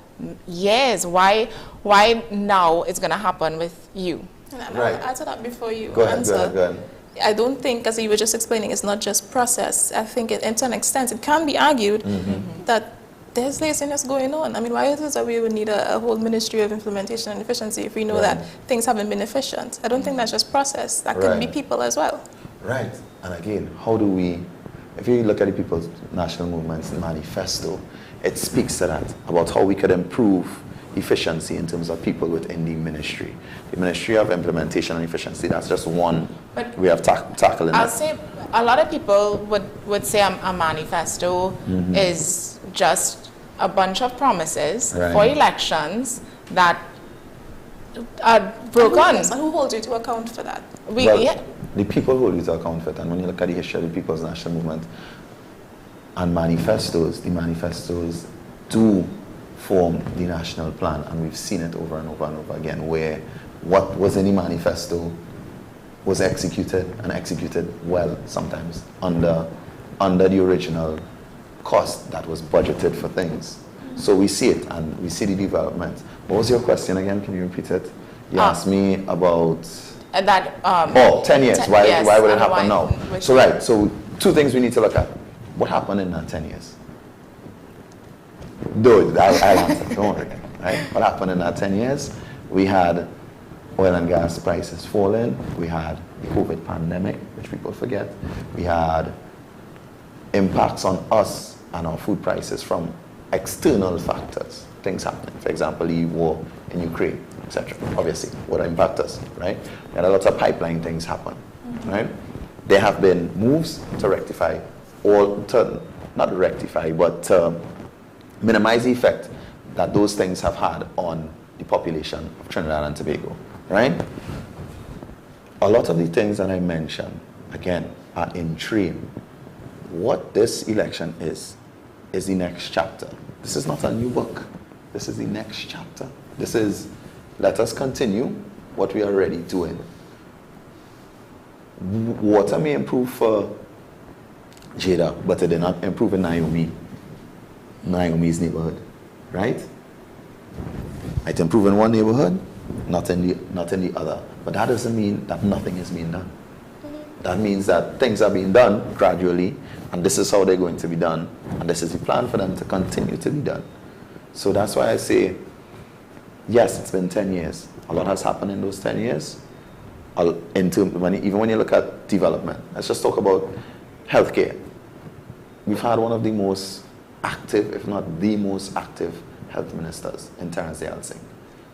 S32: years. Why now it's going to happen with you?
S12: Right. I'll answer that before you
S18: Go ahead,
S12: answer.
S18: go ahead.
S12: I don't think, as you were just explaining, it's not just process. I think to an extent it can be argued that there's laziness going on. I mean, why is it that we would need a whole ministry of implementation and efficiency if we know that things haven't been efficient? I don't think that's just process. That could be people as well.
S18: Right. And again, how do we, if you look at the People's National Movement's manifesto, it speaks to that, about how we could improve efficiency in terms of people within the ministry. The Ministry of Implementation and Efficiency, that's just one we have tackling.
S32: I'll say a lot of people would say a manifesto is just a bunch of promises for elections that are broken.
S12: And who holds you to account for that?
S18: The people hold you to account for it. And when you look at the history of the People's National Movement and manifestos, the manifestos do form the national plan, and we've seen it over and over and over again, where what was in the manifesto was executed, and executed well sometimes under the original cost that was budgeted for things. So we see it, and we see the development. What was your question again? Can you repeat it? You asked me about
S32: that
S18: 10 years. Why would it happen now? So two things we need to look at. What happened in that 10 years? Dude, I'll answer, don't worry. Right? What happened in that 10 years? We had oil and gas prices falling. We had the COVID pandemic, which people forget. We had impacts on us and our food prices from external factors, things happening. For example, the war in Ukraine, etc. Obviously, would impact us, right? We had a lot of pipeline things happen, right? There have been moves to rectify, not rectify, but minimize the effect that those things have had on the population of Trinidad and Tobago, right? A lot of the things that I mentioned, again, are in train. What this election is the next chapter. This is not a new book. This is the next chapter. This is, let us continue what we are already doing. Water may improve for Jada, but it did not improve in Naomi's neighborhood, right? It improve in one neighborhood, not in the other. But that doesn't mean that nothing is being done. That means that things are being done gradually, and this is how they're going to be done, and this is the plan for them to continue to be done. So that's why I say, yes, it's been 10 years. A lot has happened in those 10 years. Even when you look at development, let's just talk about healthcare. We've had one of the most active, if not the most active, health ministers in Terrence Singh.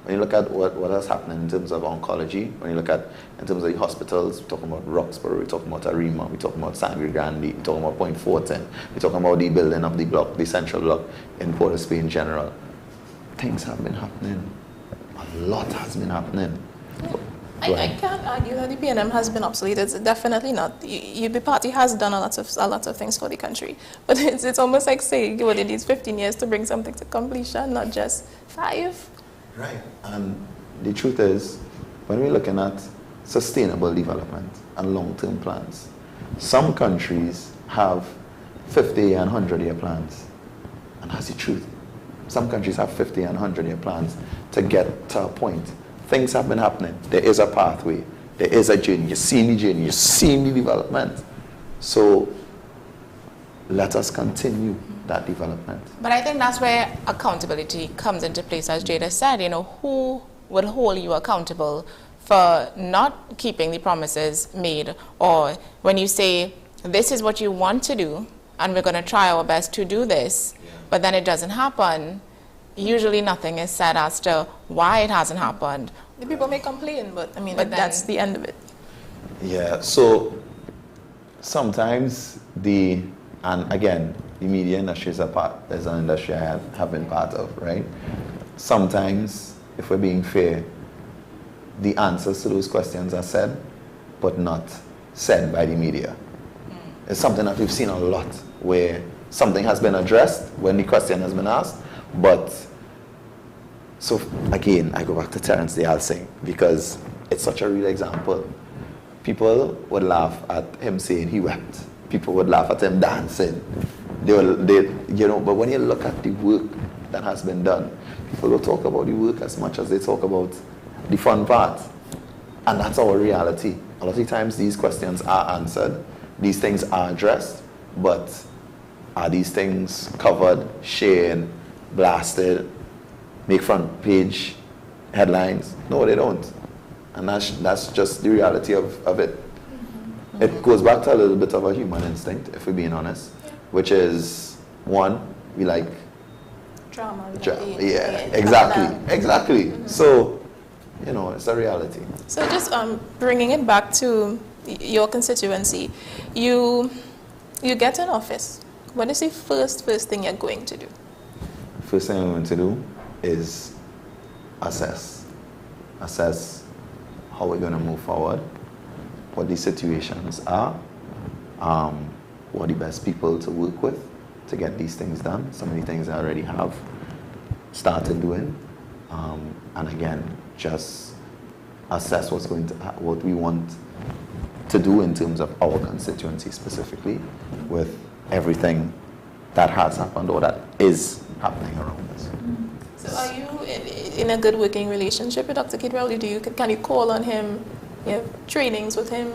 S18: When you look at what has happened in terms of oncology, when you look at in terms of the hospitals, we're talking about Roxborough, we're talking about Arima, we're talking about Sangre Grande, we're talking about Point Fortin, we're talking about the building of the block, the central block in Port of Spain General. Things have been happening. A lot has been happening.
S12: I can't argue that the PNM has been obsolete. It's definitely not. The party has done a lot of things for the country, but it's almost like saying what it needs 15 years to bring something to completion, not just 5.
S18: Right. And the truth is, when we're looking at sustainable development and long-term plans, some countries have 50 and 100-year plans, and that's the truth. Some countries have 50 and 100-year plans to get to a point. Things have been happening. There is a pathway. There is a journey. You're seeing the journey. You're seeing the development. So let us continue that development.
S32: But I think that's where accountability comes into place, as Jada said. You know, who will hold you accountable for not keeping the promises made? Or when you say, this is what you want to do, and we're going to try our best to do this, but then it doesn't happen, usually nothing is said as to why it hasn't happened.
S12: The people may complain, but I mean, that's the end of it.
S18: Yeah, so sometimes and again, the media industry is an industry I have been part of, right? Sometimes, if we're being fair, the answers to those questions are said, but not said by the media. It's something that we've seen a lot, where something has been addressed when the question has been asked, but so again, I go back to Terrence Singh because it's such a real example. people would laugh at him saying he wept. People would laugh at him dancing. But when you look at the work that has been done, people don't talk about the work as much as they talk about the fun part. And that's our reality. A lot of times these questions are answered, these things are addressed, but are these things covered, shared, blasted, make front page headlines? No, they don't. And that's just the reality of it. It goes back to a little bit of a human instinct, if we're being honest, which is, one, we like
S12: drama.
S18: Exactly. So, it's a reality.
S12: So just bringing it back to your constituency, you get in office. What is the first thing you're going to do?
S18: First thing I'm going to do is assess how we're going to move forward, what the situations are, what are the best people to work with to get these things done. Some of the things I already have started doing, and again, just assess what we want to do in terms of our constituency specifically, with everything that has happened or that is happening around us.
S12: So are you in a good working relationship with Dr. Kidwell? Can you call on him? You have trainings with him?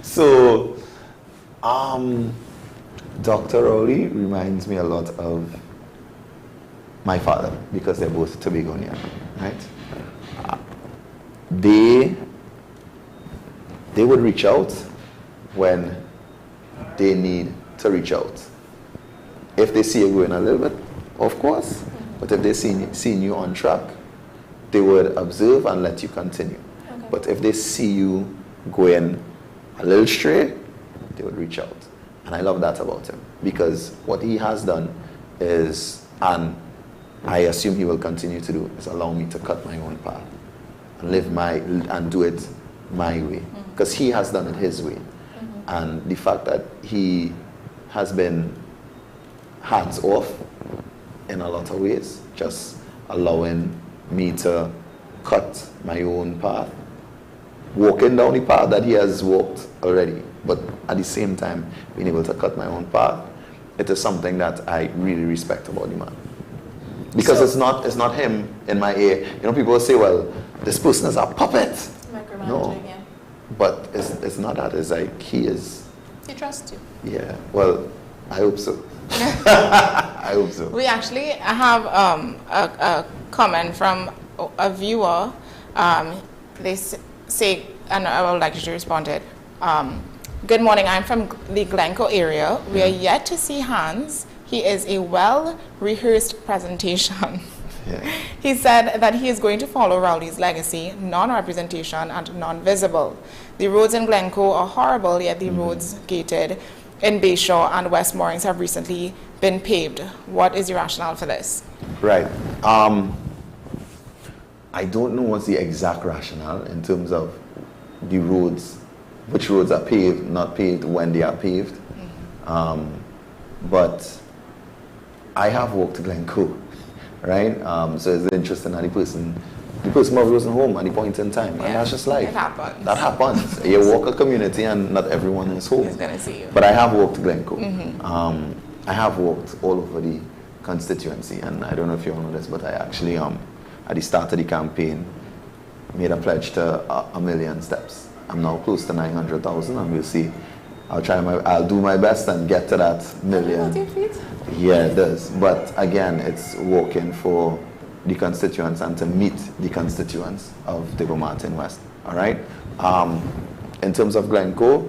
S18: So, Dr. Rowley reminds me a lot of my father, because they're both Tobagonian, right? They would reach out when they need to reach out. If they see you going a little bit, of course, but if they seen you on track, they would observe and let you continue. Okay. But if they see you going a little stray, they would reach out. And I love that about him, because what he has done is, and I assume he will continue to do, is allow me to cut my own path and do it my way, because he has done it his way. And the fact that he has been hands off in a lot of ways, just allowing me to cut my own path, walking down the path that he has walked already, but at the same time being able to cut my own path, it is something that I really respect about the man. Because it's not him in my ear. People will say, well, this person is a puppet. No, yeah. But it's not that. It's like he
S12: trusts you. Yeah.
S18: Well, I hope so. I hope so.
S32: We actually have a comment from a viewer. They say, and I would like you to respond to it. Good morning. I'm from the Glencoe area. We are yet to see Hans. He is a well-rehearsed presentation. Yeah. He said that he is going to follow Rowley's legacy, non-representation and non-visible. The roads in Glencoe are horrible, yet the roads gated in Bayshore and West Moorings have recently been paved. What is your rationale for this?
S18: Right. I don't know what's the exact rationale in terms of the roads, which roads are paved, not paved, when they are paved. But I have walked Glencoe, right? So it's interesting that the person probably wasn't home at the point in time. And that's just life. That happens. You walk a community and not everyone is home.
S32: He's gonna see you.
S18: But I have walked Glencoe. I have walked all over the constituency, and I don't know if you all know this, but I actually, at the start of the campaign, made a pledge to 1 million steps. I'm now close to 900,000, and we'll see. I'll do my best and get to that million. Yeah, it does. But again, it's working for the constituents and to meet the constituents of Debo Martin West. All right. In terms of Glencoe,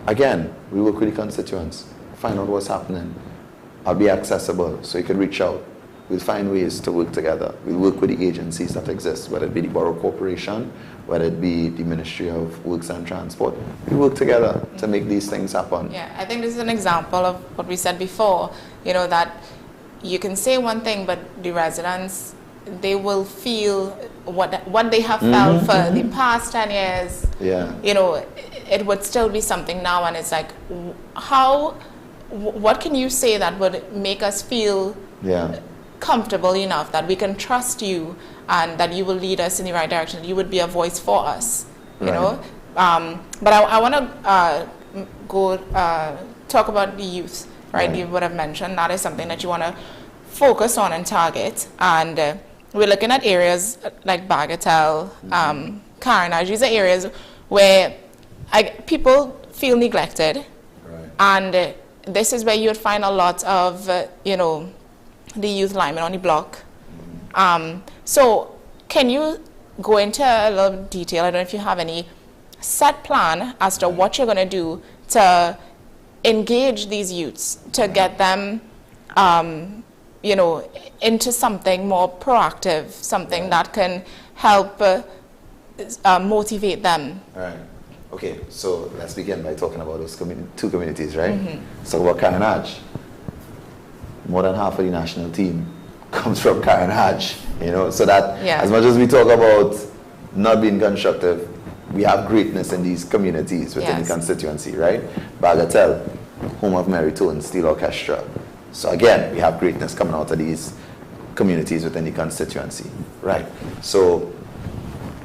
S18: again, we work with the constituents, find out what's happening. I'll be accessible so you can reach out. We'll find ways to work together. We'll work with the agencies that exist, whether it be the Borough Corporation, whether it be the Ministry of Works and Transport. We work together to make these things happen.
S32: Yeah, I think this is an example of what we said before, that you can say one thing, but the residents, they will feel what they have felt for the past 10 years.
S18: Yeah.
S32: It would still be something now, and it's like, what can you say that would make us feel comfortable enough that we can trust you
S12: and that you will lead us in the right direction. You would be a voice for us, you
S18: Right.
S12: know. But I want to go talk about the youth, right? You would have mentioned that is something that you want to focus on and target. And we're looking at areas like Bagatelle, Carnage. These are areas where people feel neglected. And this is where you would find a lot of, you know, the youth linemen on the block. So can you go into a little detail? I don't know if you have any set plan as to what you're going to do to engage these youths, to get them, you know, into something more proactive, something that can help motivate them.
S18: All right. Okay, so let's begin by talking about those two communities, right? So about Carnage. More than half of the national team comes from Carnage, you know, so that as much as we talk about not being constructive, we have greatness in these communities within the constituency, right? Bagatelle, home of Meritones Steel Orchestra. So again, we have greatness coming out of these communities within the constituency, right? So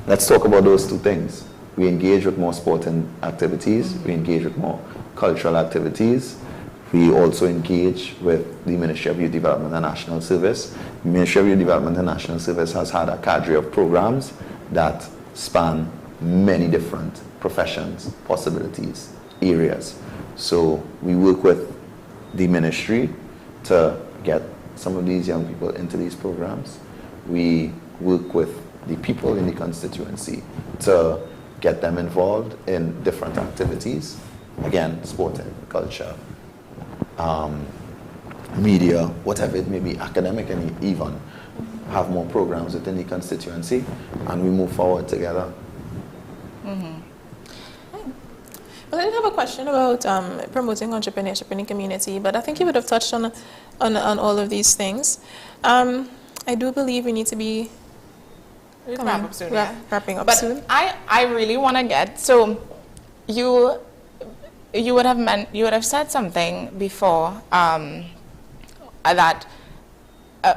S18: let's talk about those two things. We engage with more sporting activities, we engage with more cultural activities. We also engage with the Ministry of Youth Development and National Service. The Ministry of Youth Development and National Service has had a cadre of programs that span many different professions, possibilities, areas. So we work with the ministry to get some of these young people into these programs. We work with the people in the constituency to get them involved in different activities. Again, sporting, culture, media, whatever it may be, academic, and even have more programs within the constituency, and we move forward together.
S12: Well, I did have a question about promoting entrepreneurship in the community, but I think you would have touched on all of these things. I do believe we need to be wrapping up soon.
S32: I really want to get, so you would have said something before that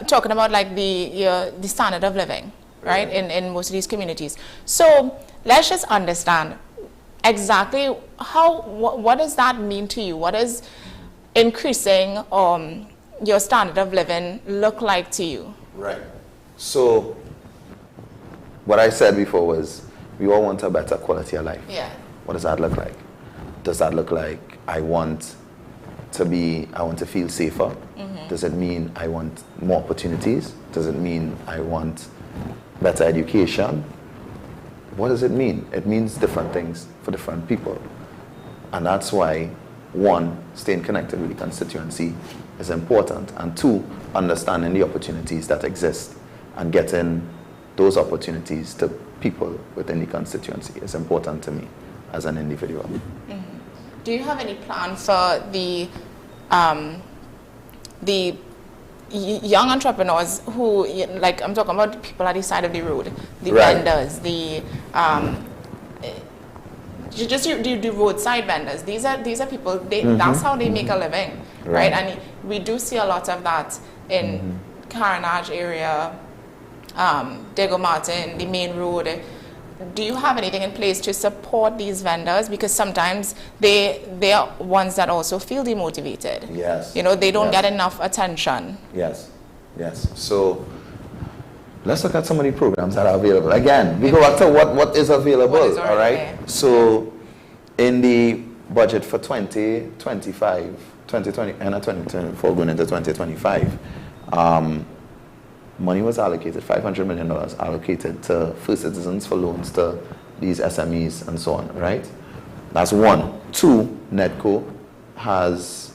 S32: talking about like the standard of living, right, in most of these communities. So let's just understand exactly what does that mean to you? What does increasing your standard of living look like to you?
S18: Right. So what I said before was we all want a better quality of life.
S32: Yeah.
S18: What does that look like? Does that look like I want to feel safer? Does it mean I want more opportunities? Does it mean I want better education? What does it mean? It means different things for different people. And that's why, one, staying connected with the constituency is important, and two, understanding the opportunities that exist and getting those opportunities to people within the constituency is important to me as an individual.
S32: Do you have any plan for the young entrepreneurs who, like I'm talking about people at the side of the road, the vendors, the the roadside vendors. These are people. That's how they make a living, right? And we do see a lot of that in Carnage area, Diego Martin, the main road. Do you have anything in place to support these vendors? Because sometimes they are ones that also feel demotivated.
S18: Yes.
S32: You know, they don't get enough attention.
S18: Yes. Yes. So let's look at some of the programs that are available. Again, we go back to what is available, all right?
S32: There.
S18: So in the budget for 2025, 2020, and 2024 going into 2025, money was allocated, $500 million allocated to First Citizens for loans to these SMEs and so on, right? That's one. Two, NEDCO has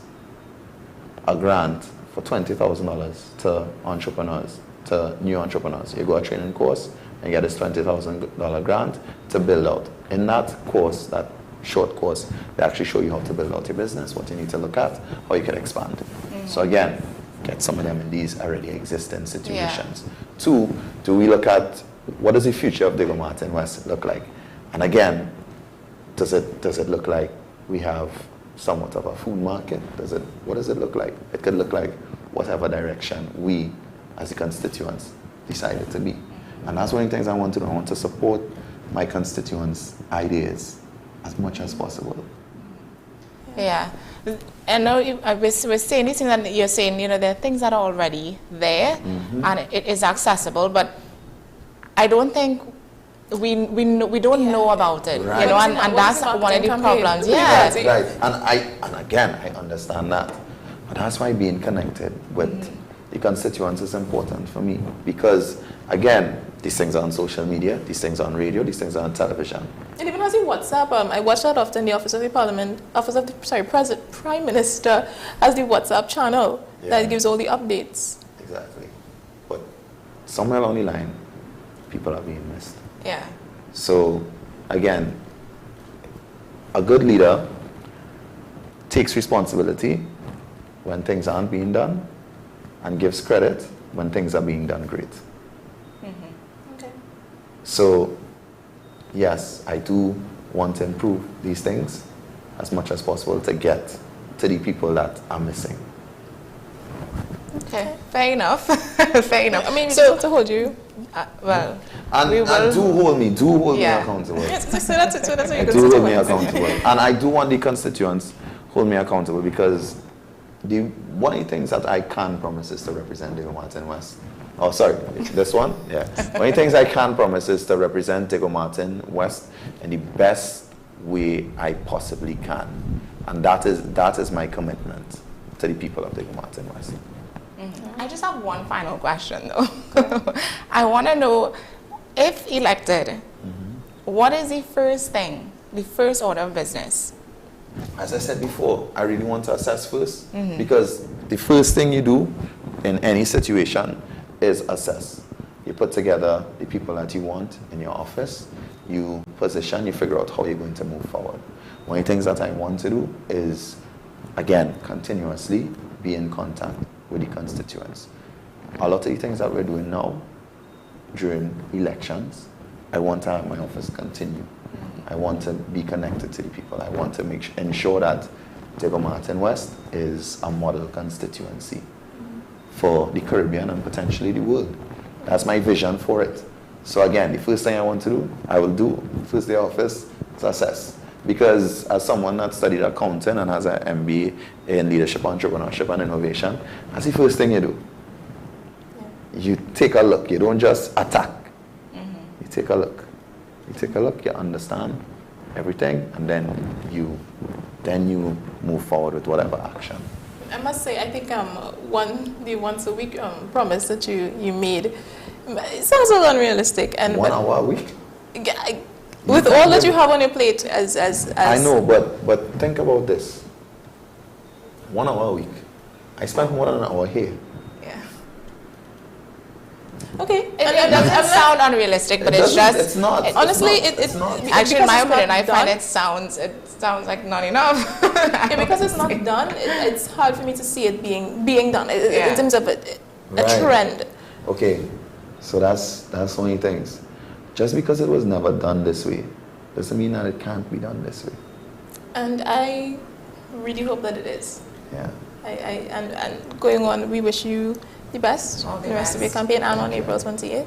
S18: a grant for $20,000 to entrepreneurs, to new entrepreneurs. You go a training course and get this $20,000 grant to build out. In that course, that short course, they actually show you how to build out your business, what you need to look at, how you can expand. So again, get some of them in these already existing situations. Two, do we look at what does the future of Diego Martin West look like? And again, does it look like we have somewhat of a food market? What does it look like? It could look like whatever direction we as the constituents decided to be. And that's one of the things I want to do. I want to support my constituents' ideas as much as possible.
S32: Yeah. I know we're saying this thing that you're saying, you know, there are things that are already there and it is accessible, but I don't think we don't know about it,
S18: right.
S32: you know, and that's one of the problems. Yeah.
S18: Right. And again, I understand that. But that's why being connected with the constituents is important for me. Because, again, these things are on social media, these things are on radio, these things are on television.
S12: And even as in WhatsApp, I watch that often. The Office of the Prime Minister has the WhatsApp channel that gives all the updates.
S18: Exactly. But somewhere along the line, people are being missed.
S32: Yeah.
S18: So, again, a good leader takes responsibility when things aren't being done and gives credit when things are being done great.
S12: Okay.
S18: So, yes, I do want to improve these things as much as possible to get to the people that are missing.
S32: Okay, fair enough. Fair enough.
S12: I mean, so to hold you.
S32: Well,
S18: and do hold me accountable.
S12: Yes, so that's what you're
S18: do hold me accountable. And I do want the constituents hold me accountable, because one of the things that I can promise is to represent Diego Martin West. Oh, sorry, this one? Yeah. One of the things I can promise is to represent Diego Martin West in the best way I possibly can. And that is my commitment to the people of Diego Martin West.
S32: I just have one final question, though. I want to know, if elected, what is the first thing, the first order of business?
S18: As I said before, I really want to assess first, because the first thing you do in any situation is assess. You put together the people that you want in your office, you position, you figure out how you're going to move forward. One of the things that I want to do is, again, continuously be in contact with the constituents. A lot of the things that we're doing now during elections, I want to have my office continue. I want to be connected to the people. I want to ensure that Diego Martin West is a model constituency for the Caribbean and potentially the world. That's my vision for it. So again, the first thing I want to do, I will do. First day of office, is assess. Because as someone that studied accounting and has an MBA in leadership, entrepreneurship, and innovation, that's the first thing you do. You take a look. You don't just attack. You take a look. You take a look, you understand everything, and then you move forward with whatever action.
S12: I must say, I think the once a week promise that you made, it sounds a little unrealistic. And
S18: 1 hour a week?
S12: With all that you have on your plate as
S18: I know, but think about this. 1 hour a week. I spent more than an hour here.
S12: Okay,
S32: it doesn't sound unrealistic, but it's just.
S18: It's not.
S12: Honestly,
S18: it's not.
S32: Actually, in my opinion, I find it sounds like not enough.
S12: Yeah, because it's not done. It's hard for me to see it being done in terms of a trend.
S18: Okay, so that's one of the things. Just because it was never done this way, doesn't mean that it can't be done this way.
S12: And I really hope that it is.
S18: Yeah.
S12: And going on, we wish you the best in the rest of your campaign and on April 28th.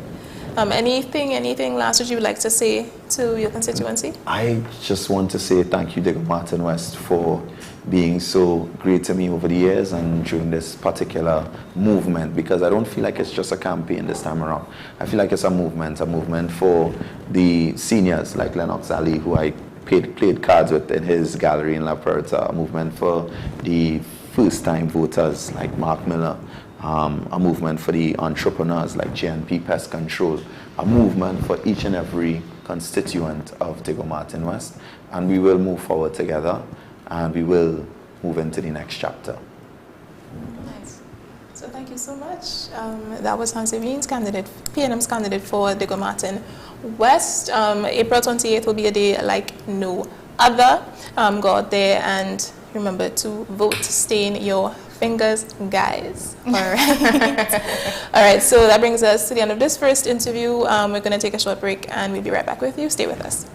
S12: Anything last that you would like to say to your constituency?
S18: I just want to say thank you, Diego Martin West, for being so great to me over the years and during this particular movement, because I don't feel like it's just a campaign this time around. I feel like it's a movement for the seniors like Lennox Ali, who I played cards with in his gallery in La Puerta, a movement for the first-time voters like Mark Miller, a movement for the entrepreneurs like JNP Pest Control, a movement for each and every constituent of Diego Martin West, and we will move forward together, and we will move into the next chapter.
S12: Nice. So thank you so much. That was Hans Eveen's candidate, PNM's candidate for Diego Martin West. April 28th will be a day like no other. Go out there and remember to vote. Stain your fingers, guys. All right. All right, so that brings us to the end of this first interview. We're going to take a short break, and we'll be right back with you. Stay with us.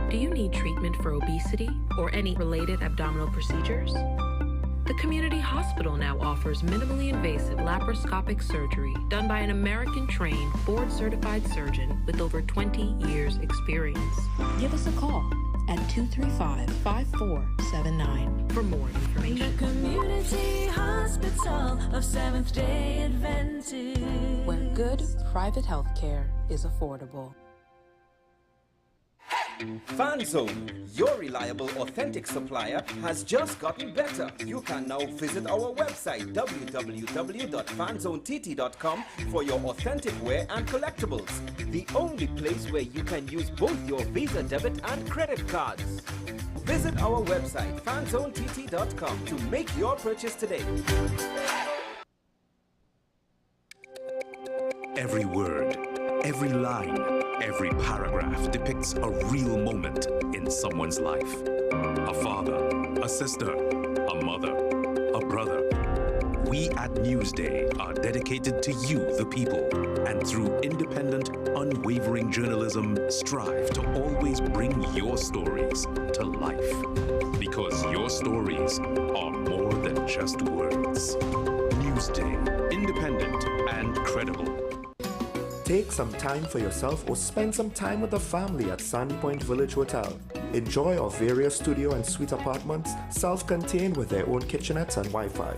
S13: Do you need treatment for obesity? obesity, or any related abdominal procedures? The community hospital now offers minimally invasive laparoscopic surgery done by an American-trained, board-certified surgeon with over 20 years' experience. Give us a call at 235-5479 for more information.
S14: The Community Hospital of Seventh-day Adventist,
S13: where good private health care is affordable.
S6: FanZone, your reliable, authentic supplier, has just gotten better. You can now visit our website www.fanzonett.com for your authentic wear and collectibles. The only place where you can use both your Visa debit and credit cards. Visit our website fanzonett.com to make your purchase today.
S17: Every word, every line, every paragraph depicts a real moment in someone's life. A father, a sister, a mother, a brother. We at Newsday are dedicated to you, the people, and through independent, unwavering journalism, strive to always bring your stories to life. Because your stories are more than just words. Newsday, independent and credible.
S19: Take some time for yourself or spend some time with the family at Sandy Point Village Hotel. Enjoy our various studio and suite apartments, self-contained with their own kitchenettes and Wi-Fi.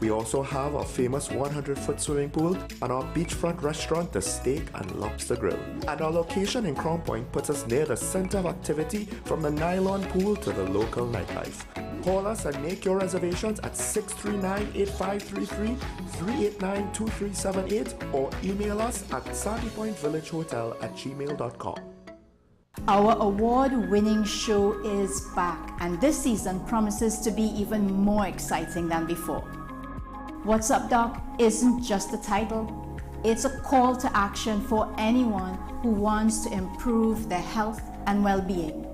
S19: We also have our famous 100-foot swimming pool and our beachfront restaurant, The Steak and Lobster Grill. And our location in Crown Point puts us near the center of activity from the nylon pool to the local nightlife. Call us and make your reservations at 639-8533, 389-2378, or email us at sandypointvillagehotel@gmail.com.
S20: Our award-winning show is back, and this season promises to be even more exciting than before. What's Up, Doc isn't just a title, it's a call to action for anyone who wants to improve their health and well-being.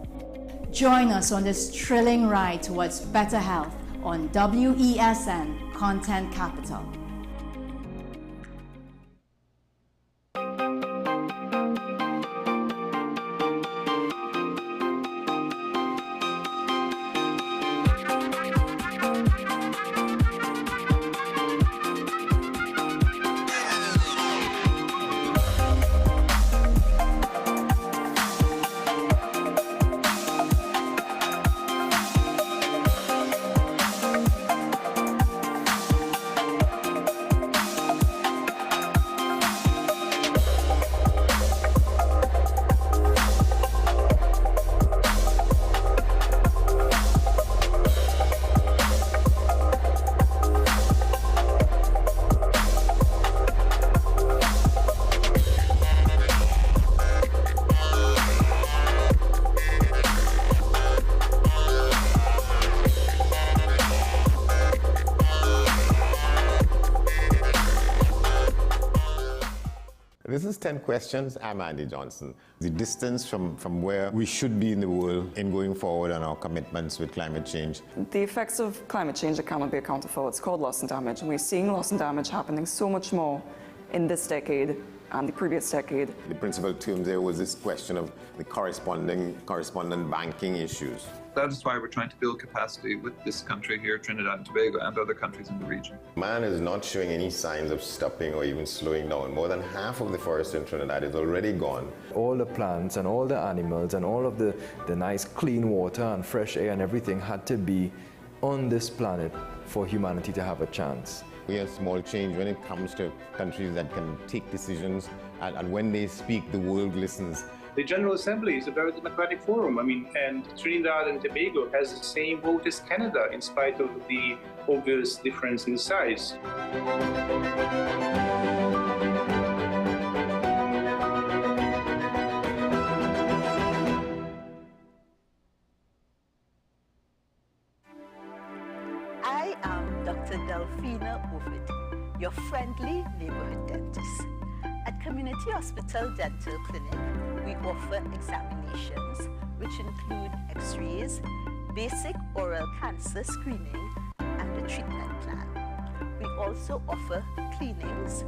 S20: Join us on this thrilling ride towards better health on WESN Content Capital.
S7: This is 10 Questions. I'm Andy Johnson. The distance from where we should be in the world in going forward on our commitments with climate change.
S8: The effects of climate change that cannot be accounted for, it's called loss and damage. And we're seeing loss and damage happening so much more in this decade and the previous decade.
S7: The principal term there was this question of the correspondent banking issues.
S9: That is why we're trying to build capacity with this country here, Trinidad and Tobago, and other countries in the region.
S7: Man is not showing any signs of stopping or even slowing down. More than half of the forest in Trinidad is already gone.
S10: All the plants and all the animals and all of the nice clean water and fresh air and everything had to be on this planet for humanity to have a chance.
S7: We have small change when it comes to countries that can take decisions, and when they speak, the world listens.
S5: The General Assembly is a very democratic forum. And Trinidad and Tobago has the same vote as Canada, in spite of the obvious difference in size.
S21: I am Dr. Delphina Ovid, your friendly neighborhood dentist. At Community Hospital Dental Clinic, we offer examinations which include x-rays, basic oral cancer screening, and a treatment plan. We also offer cleanings,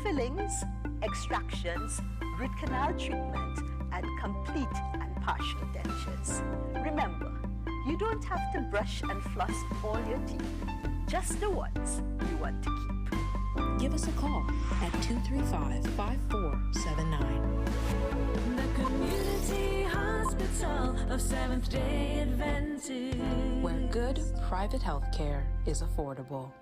S21: fillings, extractions, root canal treatment, and complete and partial dentures. Remember, You don't have to brush and floss all your teeth, just the ones you want to keep.
S13: Give us a call at 235-5479.
S14: The Community Hospital of Seventh-day Adventist,
S13: where good private health care is affordable.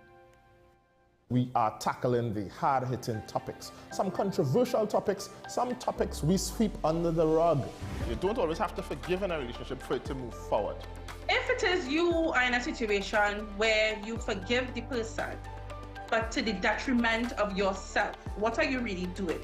S1: We are tackling the hard-hitting topics, some controversial topics, some topics we sweep under the rug. You don't always have to forgive in a relationship for it to move forward.
S2: If it is you are in a situation where you forgive the person, but to the detriment of yourself, what are you really doing?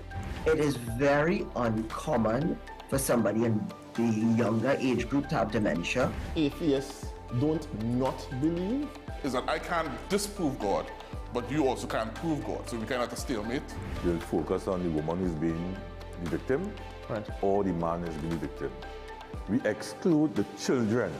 S22: It is very uncommon for somebody in the younger age group to have dementia.
S1: Atheists don't not believe.
S23: Is that I can't disprove God, but you also can't prove God, so we kind of at a stalemate.
S24: You'll focus on the woman who's being the victim, right, or the man is being the victim. We exclude the children.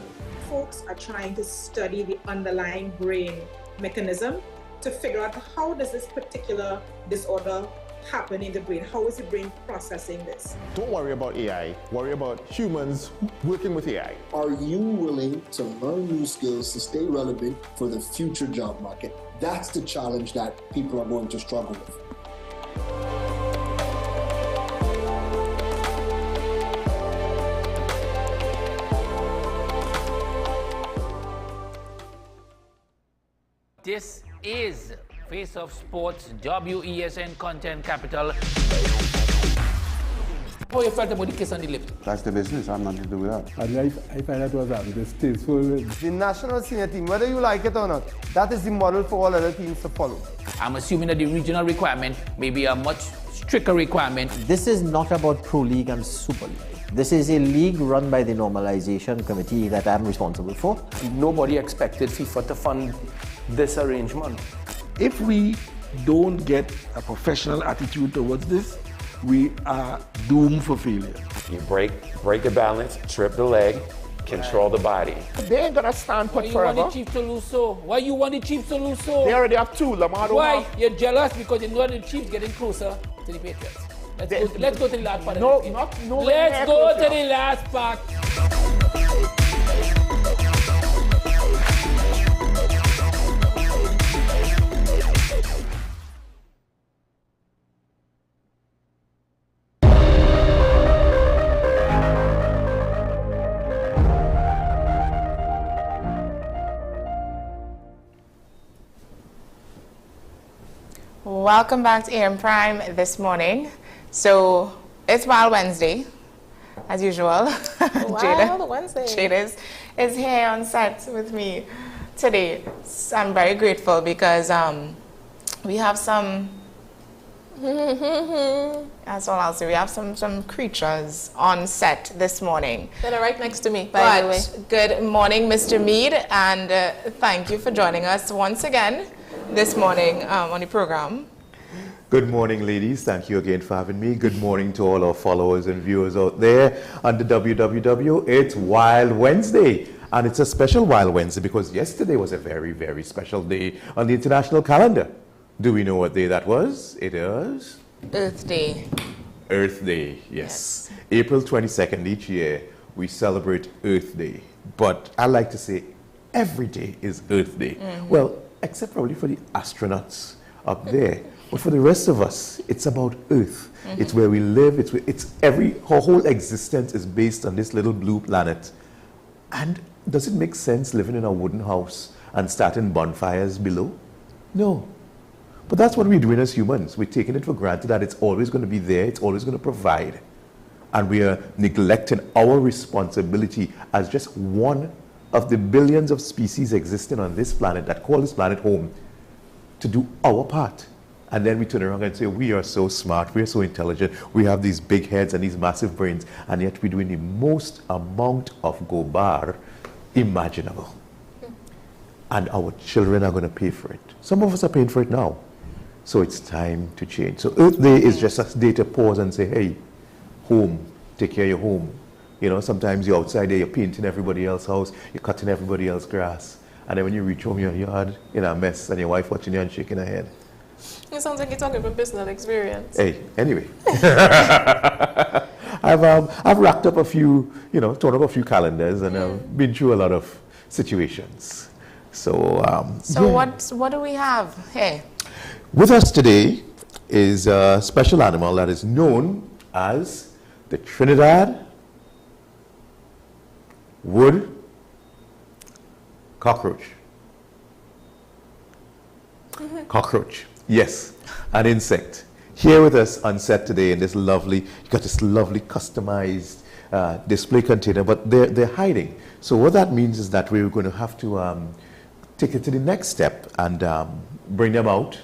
S25: Folks are trying to study the underlying brain mechanism to figure out how does this particular disorder happen in the brain? How is the brain processing this?
S1: Don't worry about AI, worry about humans working with AI.
S26: Are you willing to learn new skills to stay relevant for the future job market? That's the challenge that people are going to struggle with.
S27: This is Face of Sports, WESN Content Capital. How you felt about the kiss on the lip?
S28: That's the business. I'm nothing to do with that.
S32: I find that was distasteful. The national senior team, whether you like it or not, that is the model for all other teams to follow.
S27: I'm assuming that the regional requirement may be a much stricter requirement.
S29: This is not about Pro League and Super League. This is a league run by the Normalization Committee that I'm responsible for.
S32: Nobody expected FIFA to fund this arrangement.
S28: If we don't get a professional attitude towards this, we are doomed for failure.
S30: You break the balance, trip the leg, control the body.
S1: They ain't gonna stand put forever.
S27: Why you want the Chiefs to lose so? Why you want the Chiefs to lose so?
S1: They already have two. Lamar don't
S27: Why?
S1: have.
S27: You're jealous because you know the Chiefs getting closer to the Patriots. Let's go to the last part.
S1: No,
S27: of the
S1: not no.
S27: Let's go to the last part.
S32: Welcome back to AM Prime this morning. So it's Wild Wednesday, as usual.
S12: Wild Wednesday.
S32: Jada is here on set with me today. So I'm very grateful because we have some. That's all I'll say. We have some creatures on set this morning.
S12: They're right next to me, by the way.
S32: Good morning, Mr. Mead, and thank you for joining us once again this morning on the program.
S24: Good morning, ladies. Thank you again for having me. Good morning to all our followers and viewers out there on the WWW. It's Wild Wednesday, and it's a special Wild Wednesday because yesterday was a very, very special day on the international calendar. Do we know what day that was? It is
S32: Earth Day.
S24: Earth Day, yes. April 22nd each year, we celebrate Earth Day. But I like to say every day is Earth Day.
S32: Mm-hmm.
S24: Well, except probably for the astronauts up there. But for the rest of us, it's about Earth.
S32: Mm-hmm.
S24: It's where we live. Our whole existence is based on this little blue planet. And does it make sense living in a wooden house and starting bonfires below? No. But that's what we're doing as humans. We're taking it for granted that it's always going to be there. It's always going to provide. And we are neglecting our responsibility as just one of the billions of species existing on this planet that call this planet home to do our part. And then we turn around and say, we are so smart, we are so intelligent, we have these big heads and these massive brains, and yet we're doing the most amount of gobar imaginable. And our children are going to pay for it. Some of us are paying for it now. So it's time to change. So Earth Day is just a day to pause and say, hey, home, take care of your home. You know, sometimes you're outside there, you're painting everybody else's house, you're cutting everybody else's grass. And then when you reach home, your yard in a mess, and your wife watching you and shaking her head.
S12: It sounds like you're talking from personal experience.
S24: Hey, anyway. I've racked up a few, torn up a few calendars, and I've been through a lot of situations. So,
S32: what do we have here?
S24: With us today is a special animal that is known as the Trinidad wood cockroach. Cockroach, yes, an insect. Here with us on set today in this lovely, you got this lovely customized display container, but they're hiding. So what that means is that we're going to have to take it to the next step and bring them out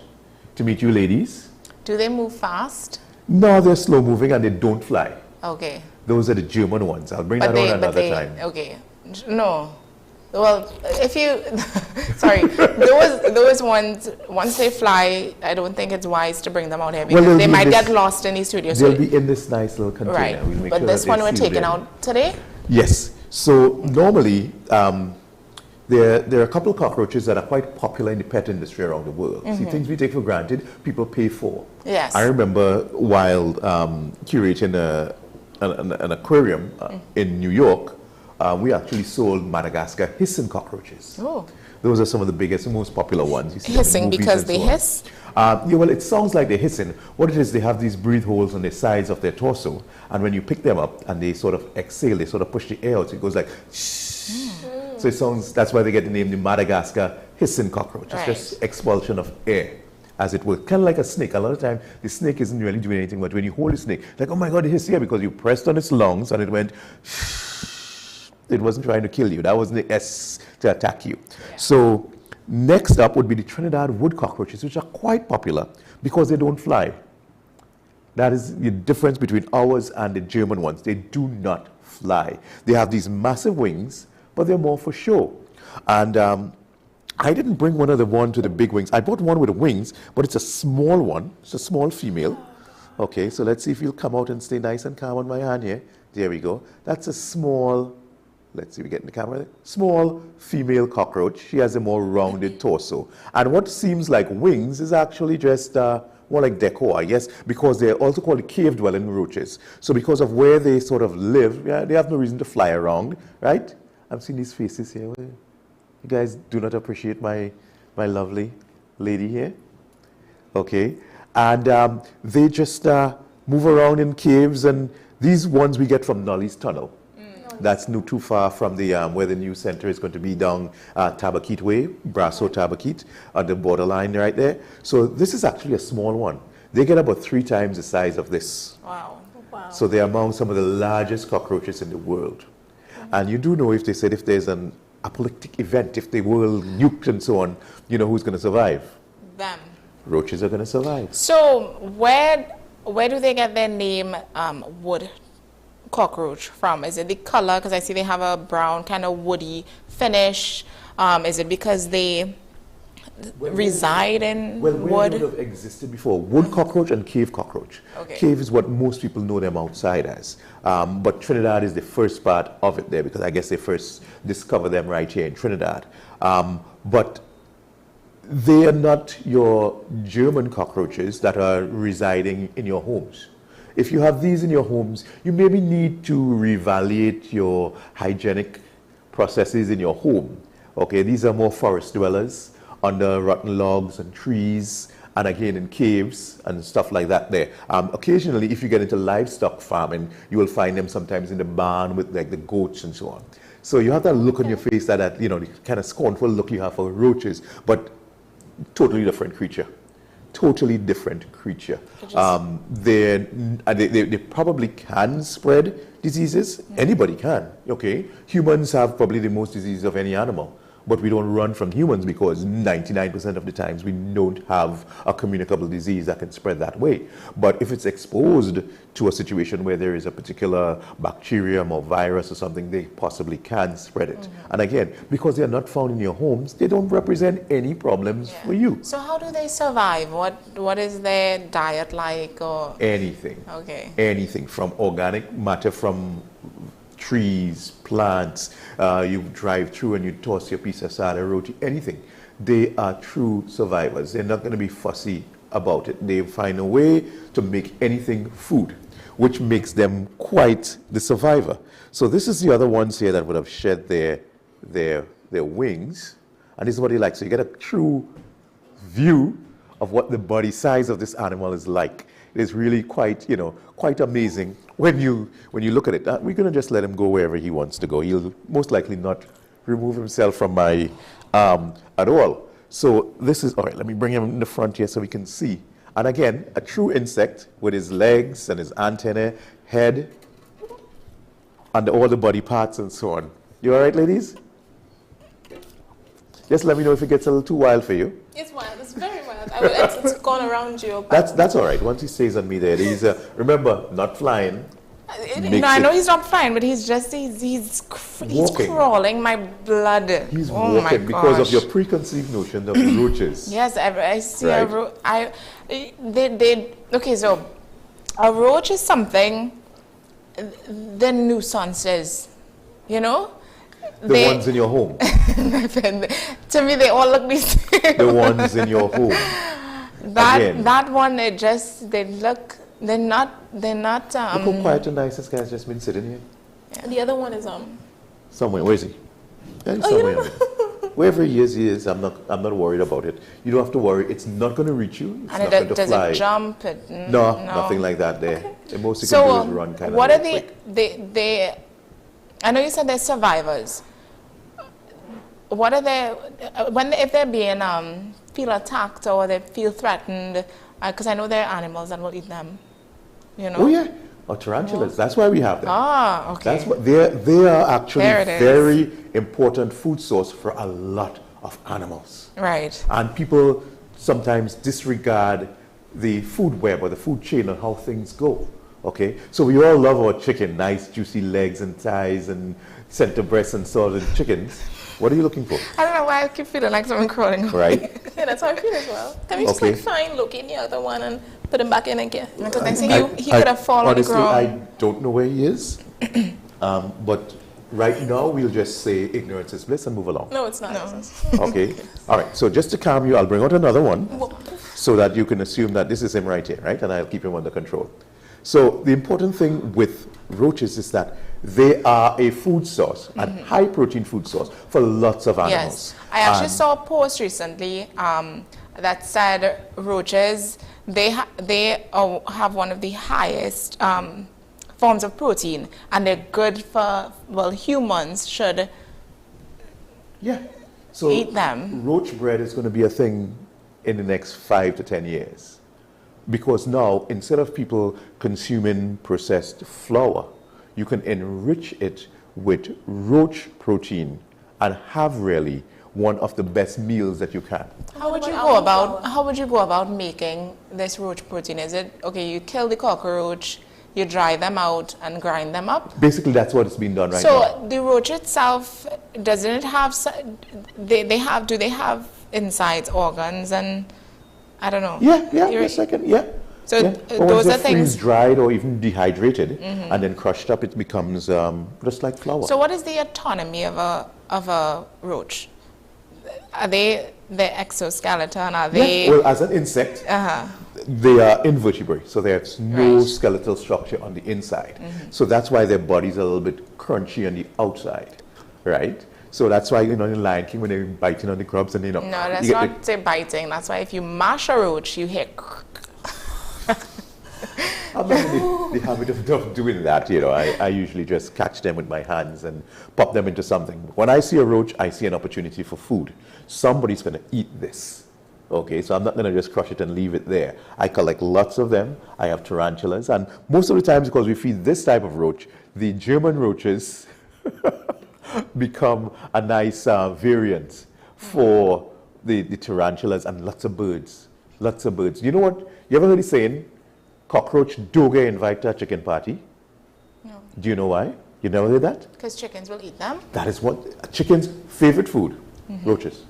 S24: to meet you ladies.
S32: Do they move fast?
S24: No, they're slow moving and they don't fly.
S32: Okay.
S24: Those are the German ones. I'll bring that on another time.
S32: Okay. No. Well, if you, sorry, those ones, once they fly, I don't think it's wise to bring them out here because they might get lost in the studio.
S24: They'll be in this nice little container.
S32: Right.
S24: We'll make
S32: but
S24: sure
S32: this one we're taking out today?
S24: Yes. So normally, there are a couple of cockroaches that are quite popular in the pet industry around the world. See, things we take for granted, people pay for.
S32: Yes.
S24: I remember while curating an aquarium in New York, we actually sold Madagascar hissing cockroaches.
S32: Oh.
S24: Those are some of the biggest and most popular ones. You see
S32: hissing because they hiss?
S24: Yeah, well, it sounds like they're hissing. What it is, they have these breathe holes on the sides of their torso, and when you pick them up and they sort of exhale, they sort of push the air out, so it goes like shh. So it sounds, that's why they get the name the Madagascar hissing cockroach. It's just expulsion of air, as it were. Kind of like a snake. A lot of time, the snake isn't really doing anything, but when you hold the snake, like, oh my God, it hissed here because you pressed on its lungs and it went shh. It wasn't trying to kill you. That wasn't the S to attack you. Yeah. So next up would be the Trinidad wood cockroaches, which are quite popular because they don't fly. That is the difference between ours and the German ones. They do not fly. They have these massive wings, but they're more for show. And I didn't bring one of the one to the big wings. I bought one with the wings, but it's a small one. It's a small female. Okay, so let's see if you'll come out and stay nice and calm on my hand here. There we go. That's a small, let's see, we get in the camera there. Small female cockroach. She has a more rounded torso. And what seems like wings is actually just more like decor, I guess, because they're also called cave-dwelling roaches. So because of where they sort of live, they have no reason to fly around, right? I'm seeing these faces here. You guys do not appreciate my lovely lady here? Okay. And they just move around in caves, and these ones we get from Nolly's Tunnel. That's not too far from the where the new center is going to be down Tabaquite Way, Brasso Tabaquite, on the borderline right there. So this is actually a small one. They get about 3 times the size of this.
S32: Wow.
S24: So they're among some of the largest cockroaches in the world. And you do know, if they said if there's an apocalyptic event, if the world nuked and so on, you know who's going to survive?
S32: Them.
S24: Roaches are going to survive.
S32: So where do they get their name wood cockroach from? Is it the color? Because I see they have a brown kind of woody finish. Is it because they reside in wood?
S24: Would have existed before. Wood cockroach and cave cockroach.
S32: Okay.
S24: Cave is what most people know them outside as. But Trinidad is the first part of it there because I guess they first discovered them right here in Trinidad. But they are not your German cockroaches that are residing in your homes. If you have these in your homes, you maybe need to reevaluate your hygienic processes in your home. Okay, these are more forest dwellers under rotten logs and trees, and again in caves and stuff like that there. Occasionally, if you get into livestock farming, you will find them sometimes in the barn with like the goats and so on. So you have that look on your face, that you know, the kind of scornful look you have for roaches, but totally different creature. Totally different creature. They probably can spread diseases. Anybody can, okay? Humans have probably the most diseases of any animal, but we don't run from humans because 99% of the times we don't have a communicable disease that can spread that way. But if it's exposed to a situation where there is a particular bacterium or virus or something, they possibly can spread it. And again, because they're not found in your homes, they don't represent any problems for you.
S32: So how do they survive? What is their diet like? Or
S24: anything.
S32: Okay.
S24: Anything from organic matter, from trees, plants, you drive through and you toss your piece of sada roti, anything. They are true survivors. They're not going to be fussy about it. They find a way to make anything food, which makes them quite the survivor. So this is the other ones here that would have shed their their wings, and this is what they like. So you get a true view of what the body size of this animal is like. It is really quite, you know, quite amazing when you look at it. We're going to just let him go wherever he wants to go. He'll most likely not remove himself from my arm at all. So this is, all right, let me bring him in the front here so we can see. And again, a true insect with his legs and his antennae, head, and all the body parts and so on. You all right, ladies? Just let me know if it gets a little too wild for you.
S12: It's wild. It's very wild. It's gone around you.
S24: That's all right. Once he stays on me there, he's remember, not flying.
S32: No, I know he's not flying, but he's crawling my blood.
S24: He's walking because of your preconceived notion of roaches.
S32: Yes, I see a roach. Okay, so a roach is something the nuisances, you know?
S24: The ones in your home.
S32: To me, they all look the same.
S24: The ones in your home.
S32: That one, they're not. Look
S24: how quiet and nice this guy's just been sitting here.
S12: Yeah. The other one is
S24: somewhere. Where is he? Yeah, he's somewhere. Wherever he is. I'm not worried about it. You don't have to worry. It's not going to reach you. It's not going to fly.
S32: Does it jump?
S24: No, nothing like that. There.
S32: Okay.
S24: The most you can do is run kind of.
S32: What are they? I know you said they're survivors. What are they if they're being feel attacked or they feel threatened? Because I know there are animals that will eat them. You know.
S24: Oh yeah. Or tarantulas. That's why we have them.
S32: Ah, okay.
S24: That's what they are actually very important food source for a lot of animals.
S32: Right.
S24: And people sometimes disregard the food web or the food chain and how things go. Okay, so we all love our chicken, nice juicy legs and thighs and center breasts and so on chickens. What are you looking for?
S32: I don't know why I keep feeling like someone crawling.
S24: Right.
S12: Yeah, that's how I feel as well. Can we just like find looking the other one and put him back in again? Because I think he could have fallen on the ground.
S24: Honestly, I don't know where he is. But right now we'll just say ignorance is bliss and move along.
S12: No, it's not.
S24: No. Okay. All right. So just to calm you, I'll bring out another one so that you can assume that this is him right here, right? And I'll keep him under control. So the important thing with roaches is that they are a food source, a high protein food source for lots of animals.
S32: Yes, I actually saw a post recently that said roaches, they have one of the highest forms of protein, and they're good for, well, humans should eat them.
S24: Roach bread is going to be a thing in the next 5 to 10 years. Because now, instead of people consuming processed flour, you can enrich it with roach protein and have really one of the best meals that you can.
S32: How would you go about making this roach protein? Is it, okay, you kill the cockroach, you dry them out and grind them up?
S24: Basically, that's what is being done right now.
S32: So the roach itself, doesn't it have, do they have insides, organs, and I don't know.
S24: Yeah.
S32: So
S24: those are things freeze-dried or even dehydrated, and then crushed up. It becomes just like flour.
S32: So what is the autonomy of a roach? Are they the exoskeleton? Are they?
S24: Well, as an insect, they are invertebrate, so there's no skeletal structure on the inside. So that's why their body's a little bit crunchy on the outside, right? So that's why, you know, in Lion King, when they're biting on the grubs and, you know.
S32: No, that's not say biting. That's why if you mash a roach, you hear.
S24: I'm not in the habit of doing that, you know. I usually just catch them with my hands and pop them into something. When I see a roach, I see an opportunity for food. Somebody's going to eat this. Okay, so I'm not going to just crush it and leave it there. I collect lots of them. I have tarantulas. And most of the times, because we feed this type of roach, the German roaches become a nice variant for the tarantulas and lots of birds. Lots of birds. You know what? You ever heard the saying, cockroach don't get invited to a chicken party?
S32: No.
S24: Do you know why? You never heard that?
S32: Because chickens will eat them.
S24: That is what a chicken's favorite food, roaches.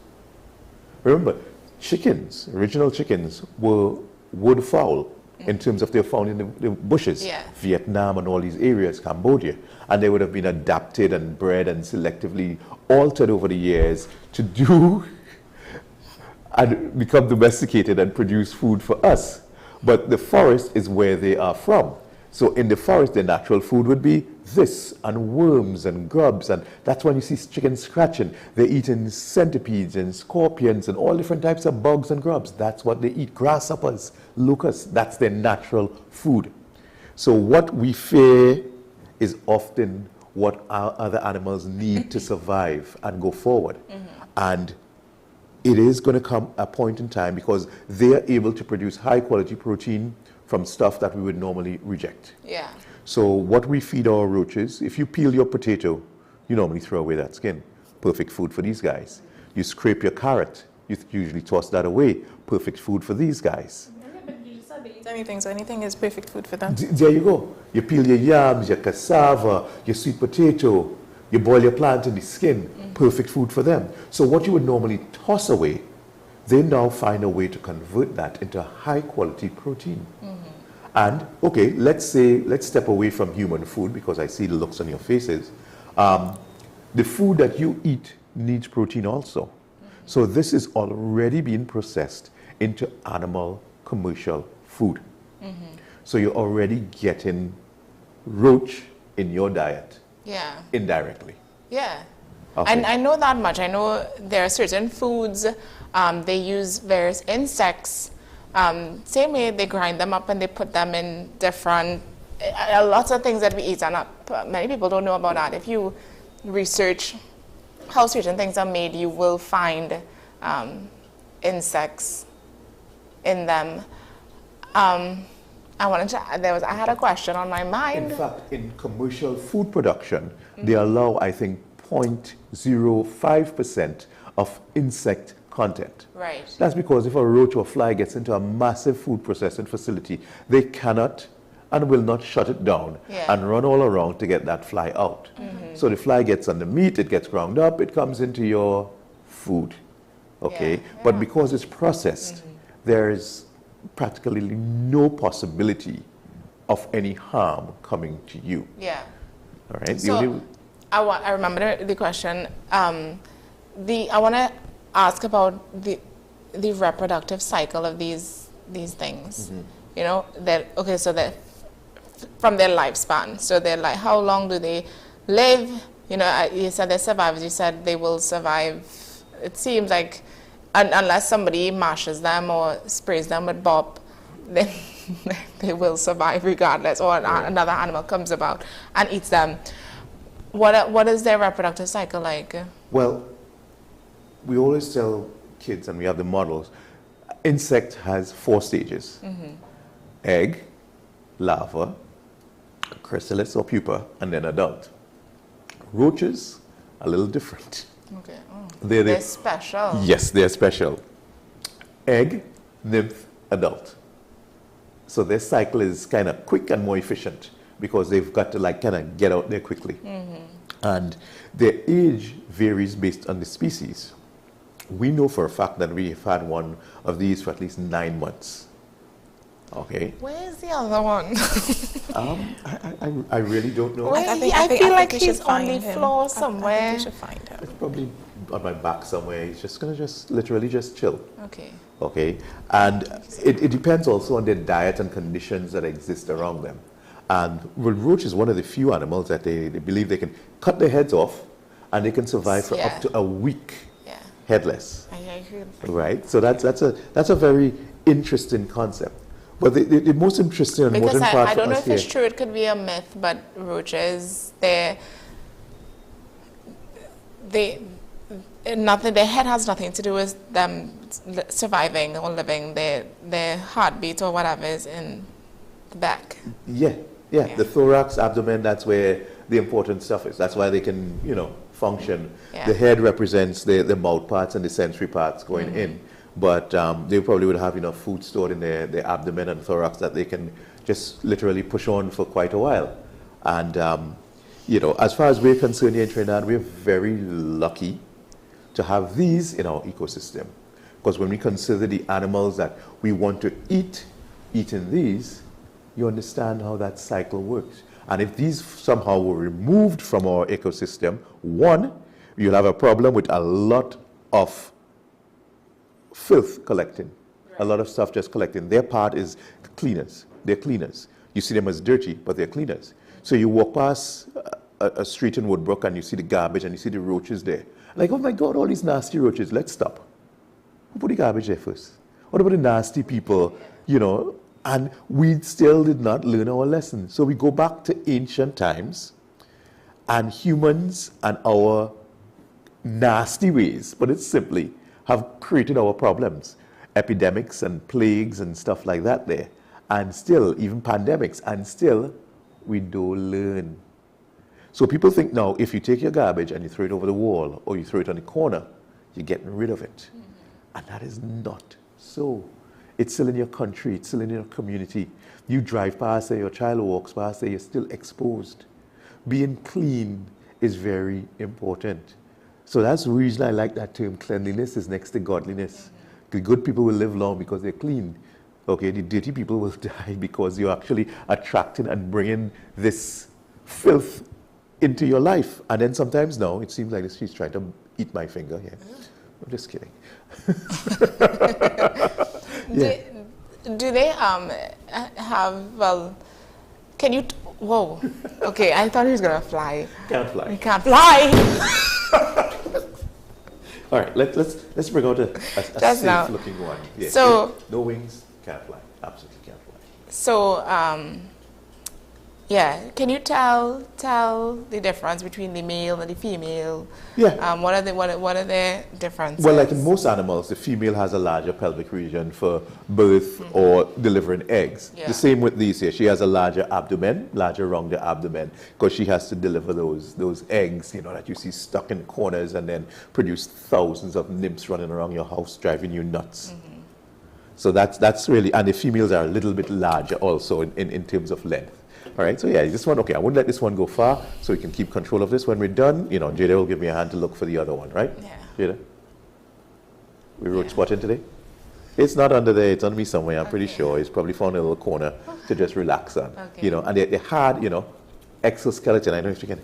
S24: Remember, chickens, original chickens, were woodfowl in terms of they're found in the bushes.
S32: Yeah.
S24: Vietnam and all these areas, Cambodia. And they would have been adapted and bred and selectively altered over the years to do and become domesticated and produce food for us. But the forest is where they are from. So in the forest, their natural food would be this, and worms and grubs, and that's when you see chickens scratching. They're eating centipedes and scorpions and all different types of bugs and grubs. That's what they eat. Grasshoppers, locusts, that's their natural food. So what we fear is often what our other animals need to survive and go forward. And it is going to come a point in time because they are able to produce high quality protein from stuff that we would normally reject.
S32: Yeah.
S24: So what we feed our roaches, if you peel your potato, you normally throw away that skin. Perfect food for these guys. You scrape your carrot, you usually toss that away. Perfect food for these guys.
S12: Anything, so anything is perfect food for them.
S24: There you go. You peel your yams, your cassava, your sweet potato, you boil your plant in the skin. Perfect food for them. So what you would normally toss away, they now find a way to convert that into high quality protein. And okay, let's step away from human food because I see the looks on your faces. The food that you eat needs protein also. So this is already being processed into animal commercial food. So you're already getting roach in your diet.
S32: Yeah.
S24: Indirectly.
S32: Yeah.
S24: Okay.
S32: And I know that much. I know there are certain foods, they use various insects. Same way they grind them up and they put them in different, lots of things that we eat. And many people don't know about that. If you research how certain things are made, you will find insects in them. I had a question on my mind.
S24: In fact, in commercial food production, they allow, I think, 0.05% of insect content.
S32: Right.
S24: That's because if a roach or fly gets into a massive food processing facility, they cannot and will not shut it down and run all around to get that fly out. So the fly gets on the meat, it gets ground up, it comes into your food. Okay? But because it's processed, there is practically no possibility of any harm coming to you.
S32: Yeah.
S24: All right?
S32: So I remember the question. I want to ask about the reproductive cycle of these things. You know, so that from their lifespan. So they're like, how long do they live? You know, you said they survive. You said they will survive. It seems like unless somebody mashes them or sprays them with BOP, then they will survive regardless, or another animal comes about and eats them. What is their reproductive cycle like?
S24: Well, we always tell kids, and we have the models, insect has 4 stages. Egg, larva, chrysalis or pupa, and then adult. Roaches, a little different.
S32: Okay. Oh.
S24: They're
S32: special.
S24: Yes, they're special. Egg, nymph, adult. So their cycle is kind of quick and more efficient because they've got to kind of get out there quickly. And their age varies based on the species. We know for a fact that we've had one of these for at least 9 months. Okay.
S32: Where's the other one?
S24: I really don't know.
S32: I feel like he's on the floor somewhere.
S12: I think you should find him.
S24: It's probably on my back somewhere. He's just gonna literally chill.
S32: Okay.
S24: Okay. And it depends also on their diet and conditions that exist around them. And roach is one of the few animals that they believe they can cut their heads off and they can survive for up to a week headless.
S32: I agree.
S24: Right? So that's a very interesting concept. But the most interesting and important part
S32: I don't know
S24: for us
S32: if it's true, it could be a myth, but roaches, their head has nothing to do with them surviving or living. Their heartbeat or whatever is in the back.
S24: Yeah. The thorax, abdomen, that's where the important stuff is. That's why they can, function. The head represents the mouth parts and the sensory parts going in. But they probably would have enough food stored in their abdomen and thorax that they can just literally push on for quite a while. And, as far as we're concerned here in Trinidad, we're very lucky to have these in our ecosystem. Because when we consider the animals that we want to eating these, you understand how that cycle works. And if these somehow were removed from our ecosystem, one, you'll have a problem with a lot of filth collecting, a lot of stuff just collecting. Their part is cleaners. They're cleaners. You see them as dirty, but they're cleaners. So you walk past a street in Woodbrook and you see the garbage and you see the roaches there. Like, oh my God, all these nasty roaches, let's stop. Who put the garbage there first? What about the nasty people, you know? And we still did not learn our lesson. So we go back to ancient times, and humans and our nasty ways, but it's simply, have created our problems. Epidemics and plagues and stuff like that there. And still, even pandemics, and still, we don't learn. So people think now, if you take your garbage and you throw it over the wall, or you throw it on the corner, you're getting rid of it. And that is not so. It's still in your country, it's still in your community. You drive past there, your child walks past there, you're still exposed. Being clean is very important. So that's the reason I like that term. Cleanliness is next to godliness. The good people will live long because they're clean. Okay, the dirty people will die because you're actually attracting and bringing this filth into your life. And then sometimes now, it seems like she's trying to eat my finger here. I'm just kidding.
S32: Do they have, well, can you, whoa, okay, I thought he was going to fly.
S24: Can't fly.
S32: He can't fly.
S24: All right, let's bring out a safe-looking one. Yeah.
S32: So,
S24: no wings, can't fly. Absolutely can't fly.
S32: So, yeah, can you tell the difference between the male and the female?
S24: Yeah.
S32: What are the differences?
S24: Well, like in most animals, the female has a larger pelvic region for birth or delivering eggs.
S32: Yeah.
S24: The same with these here. She has a larger abdomen, larger rounder abdomen, because she has to deliver those eggs, you know, that you see stuck in corners and then produce thousands of nymphs running around your house, driving you nuts. So that's really, and the females are a little bit larger also in terms of length. All right, so yeah, this one, okay, I wouldn't let this one go far so we can keep control of this. When we're done, you know, Jada will give me a hand to look for the other one, right? Yeah. Jada? We roach spotting today? It's not under there, it's under me somewhere, I'm pretty sure. It's probably found in a little corner to just relax on. You know, and they had, you know, exoskeleton. I don't know if you can.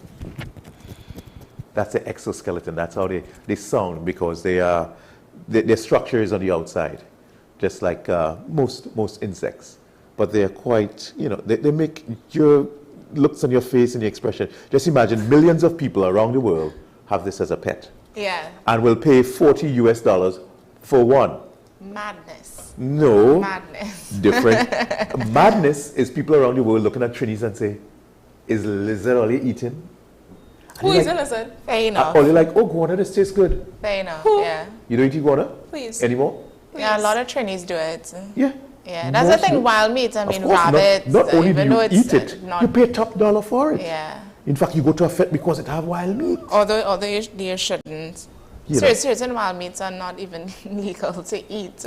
S24: That's the exoskeleton. That's how they sound, because their structure is on the outside, just like most insects. But they're quite, you know, they make your looks on your face and your expression. Just imagine millions of people around the world have this as a pet.
S32: Yeah.
S24: And will pay $40 US for one.
S32: Madness.
S24: No.
S32: Madness.
S24: Different. Madness is people around the world looking at Trinis and say, is lizard only eating?
S32: Who is a lizard? Fair enough.
S24: Or you're like, oh, guana, this tastes good.
S32: Fair enough, yeah.
S24: You don't eat iguana?
S32: Please.
S24: Anymore?
S32: Yeah, a lot of Trinis do it.
S24: Yeah.
S32: Yeah, that's the thing, wild meat, I mean, rabbits.
S24: Not only do you eat it,
S32: not,
S24: you pay top dollar for it.
S32: Yeah.
S24: In fact, you go to a fete because it have wild meat.
S32: Although you shouldn't. Certain wild meats are not even legal to eat.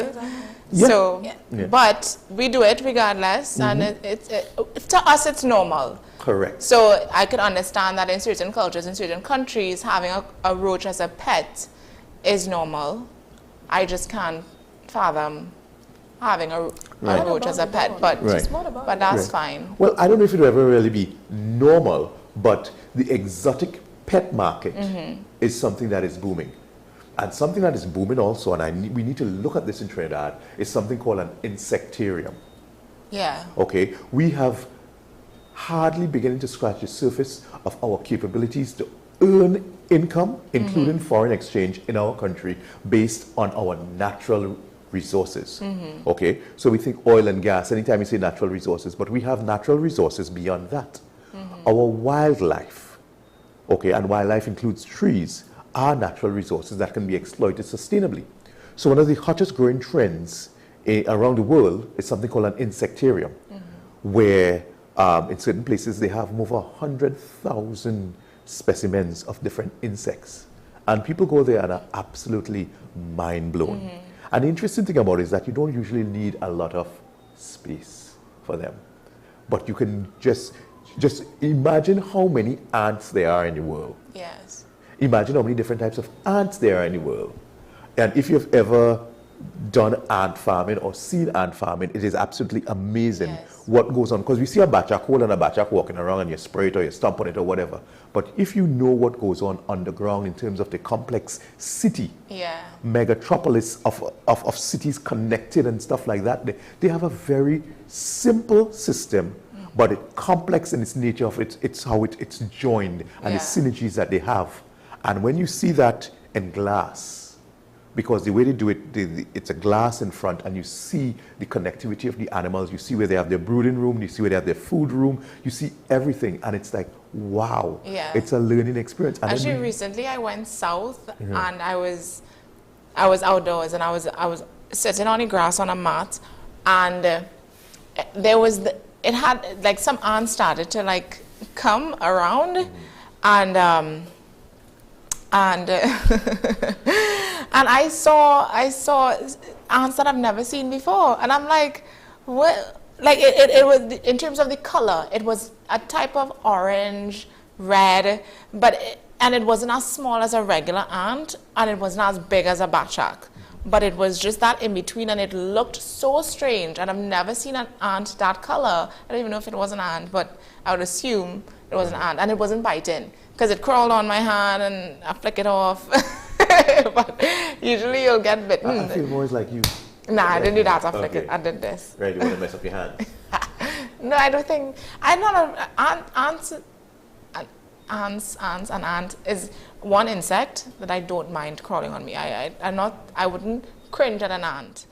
S24: Yeah.
S32: So, but we do it regardless, and to us it's normal.
S24: Correct.
S32: So I could understand that in certain cultures, in certain countries, having a roach as a pet is normal. I just can't fathom having a roach as a pet, but that's fine.
S24: Well, I don't know if it will ever really be normal, but the exotic pet market is something that is booming. And something that is booming also, and we need to look at this in Trinidad, is something called an insectarium.
S32: Yeah.
S24: Okay, we have hardly beginning to scratch the surface of our capabilities to earn income, including foreign exchange in our country, based on our natural resources. Okay, so we think oil and gas anytime we say natural resources, but we have natural resources beyond that. Our wildlife, okay, and wildlife includes trees, are natural resources that can be exploited sustainably. So one of the hottest growing trends around the world is something called an insectarium, where in certain places they have over 100,000 specimens of different insects, and people go there and are absolutely mind blown. And the interesting thing about it is that you don't usually need a lot of space for them. But you can just imagine how many ants there are in the world.
S32: Yes.
S24: Imagine how many different types of ants there are in the world. And if you've ever done ant farming or seen ant farming, it is absolutely amazing what goes on. Because we see a bachak and a bachak walking around and you spray it or you stomp on it or whatever. But if you know what goes on underground in terms of the complex city, megatropolis of cities connected and stuff like that, they have a very simple system but it's complex in its nature of it's how it's joined and the synergies that they have. And when you see that in glass, because the way they do it, it's a glass in front, and you see the connectivity of the animals. You see where they have their brooding room, you see where they have their food room, you see everything, and it's like, wow, it's a learning experience. And
S3: actually, recently I went south, and I was outdoors, and I was sitting on the grass on a mat, and there was it had like some ants started to like come around, and and I saw ants that I've never seen before, and I'm like, what? Like it was, in terms of the color, it was a type of orange, red, and it wasn't as small as a regular ant, and it wasn't as big as a batchak, but it was just that in between, and it looked so strange, and I've never seen an ant that color. I don't even know if it was an ant, but I would assume it was an ant, and it wasn't biting, because it crawled on my hand, and I flick it off. But usually you'll get bitten.
S24: I feel more like you.
S3: Nah, I didn't do that. I flick it. I did this.
S24: Right, you want to mess up your hand.
S3: No, I don't think. I'm not a ants. An ant is one insect that I don't mind crawling on me. I wouldn't cringe at an ant,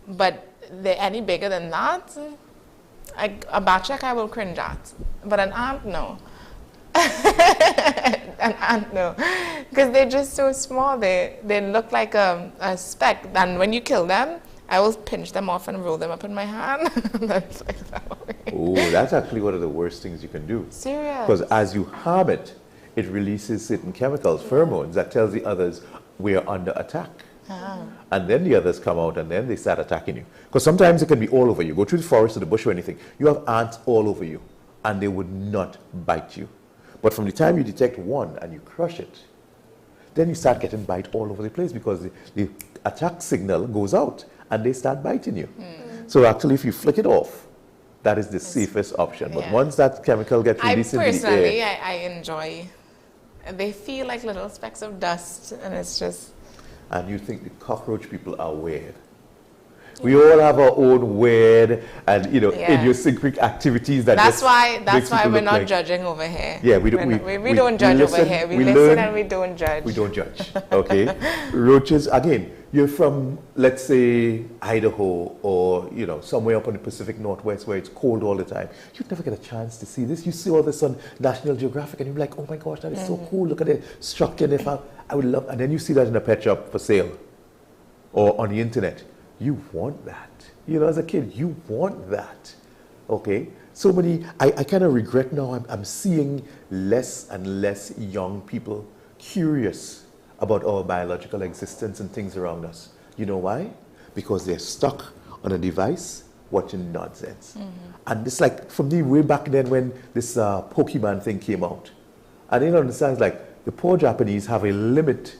S3: but they're any bigger than that. A batchak I will cringe at, but an ant, no. An ant, no, because they're just so small. They look like a speck, and when you kill them, I will pinch them off and roll them up in my hand. That's like that.
S24: Oh, that's actually one of the worst things you can do.
S3: Serious?
S24: Because as you harm it, it releases certain chemicals, pheromones, that tells the others we are under attack. And then the others come out, and then they start attacking you. Because sometimes it can be all over you. Go through the forest or the bush or anything. You have ants all over you, and they would not bite you. But from the time you detect one and you crush it, then you start getting bite all over the place, because the attack signal goes out and they start biting you. So actually, if you flick it off, that is the safest option. But once that chemical gets released into the air...
S3: I enjoy. They feel like little specks of dust, and it's just...
S24: And you think the cockroach people are weird. We all have our own weird and idiosyncratic activities that
S3: that's why we're not judging over here.
S24: Yeah, we
S3: don't judge over here. We listen and we don't judge.
S24: We don't judge. Okay. Roaches, again, you're from, let's say, Idaho, or somewhere up on the Pacific Northwest where it's cold all the time. You'd never get a chance to see this. You see all this on National Geographic and you're like, oh my gosh, that is so cool. Look at the structure. I would love, and then you see that in a pet shop for sale or on the internet. You want that. As a kid, you want that. Okay? So many, I kind of regret now, I'm seeing less and less young people curious about our biological existence and things around us. You know why? Because they're stuck on a device watching nonsense. And it's like, for me, way back then when this Pokemon thing came out, I didn't understand, like, the poor Japanese have a limit,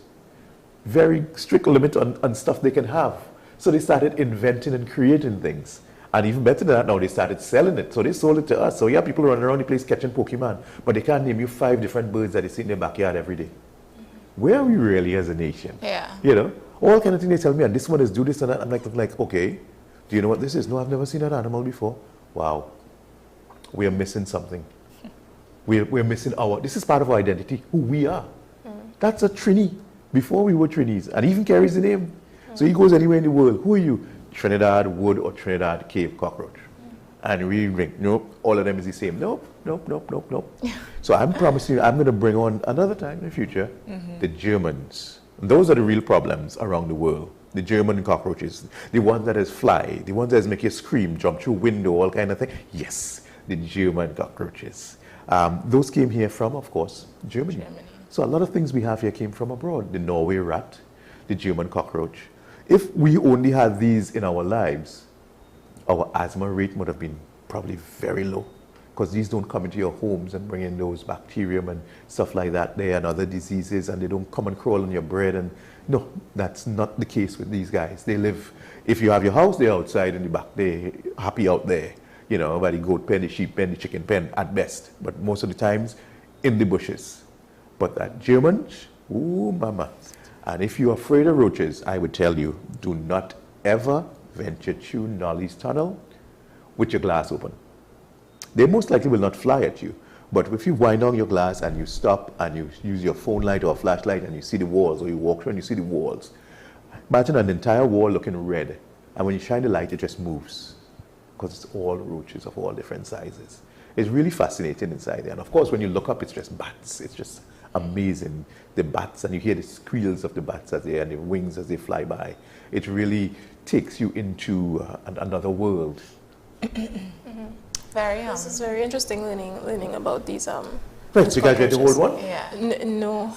S24: very strict limit on stuff they can have. So they started inventing and creating things. And even better than that, now they started selling it. So they sold it to us. So yeah, people running around the place catching Pokemon, but they can't name you 5 different birds that they see in their backyard every day. Where are we really as a nation?
S3: Yeah.
S24: All kind of things they tell me, and this one is do this and that. I'm like, okay, do you know what this is? No, I've never seen that animal before. Wow. We are missing something. We're missing this is part of our identity, who we are. That's a Trini. Before we were Trinis, and even carries the name. So he goes anywhere in the world. Who are you? Trinidad wood or Trinidad cave cockroach. And we ring, nope, all of them is the same. Nope. So I'm promising you, I'm going to bring on another time in the future, the Germans. And those are the real problems around the world. The German cockroaches, the ones that fly, the ones that make you scream, jump through window, all kind of thing. Yes, the German cockroaches. Those came here from, of course, Germany. So a lot of things we have here came from abroad. The Norway rat, the German cockroach. If we only had these in our lives, our asthma rate would have been probably very low, because these don't come into your homes and bring in those bacterium and stuff like that there and other diseases, and they don't come and crawl on your bread. And no, that's not the case with these guys. They live, if you have your house, they're outside in the back, they're happy out there, by the goat pen, the sheep pen, the chicken pen at best, but most of the times in the bushes. But that Germans, ooh mama. And if you're afraid of roaches, I would tell you, do not ever venture through Nolly's tunnel with your glass open. they most likely will not fly at you. But if you wind down your glass and you stop and you use your phone light or a flashlight and you see the walls, or you walk through and you see the walls, imagine an entire wall looking red. And when you shine the light, it just moves, because it's all roaches of all different sizes. It's really fascinating inside there. And of course, when you look up, it's just bats. It's just amazing, the bats, and you hear the squeals of the bats as they, and the wings as they fly by. It really takes you into another world.
S3: Very
S12: This is very interesting learning about these
S24: Right, so you guys read the whole one?
S3: Yeah.
S12: No.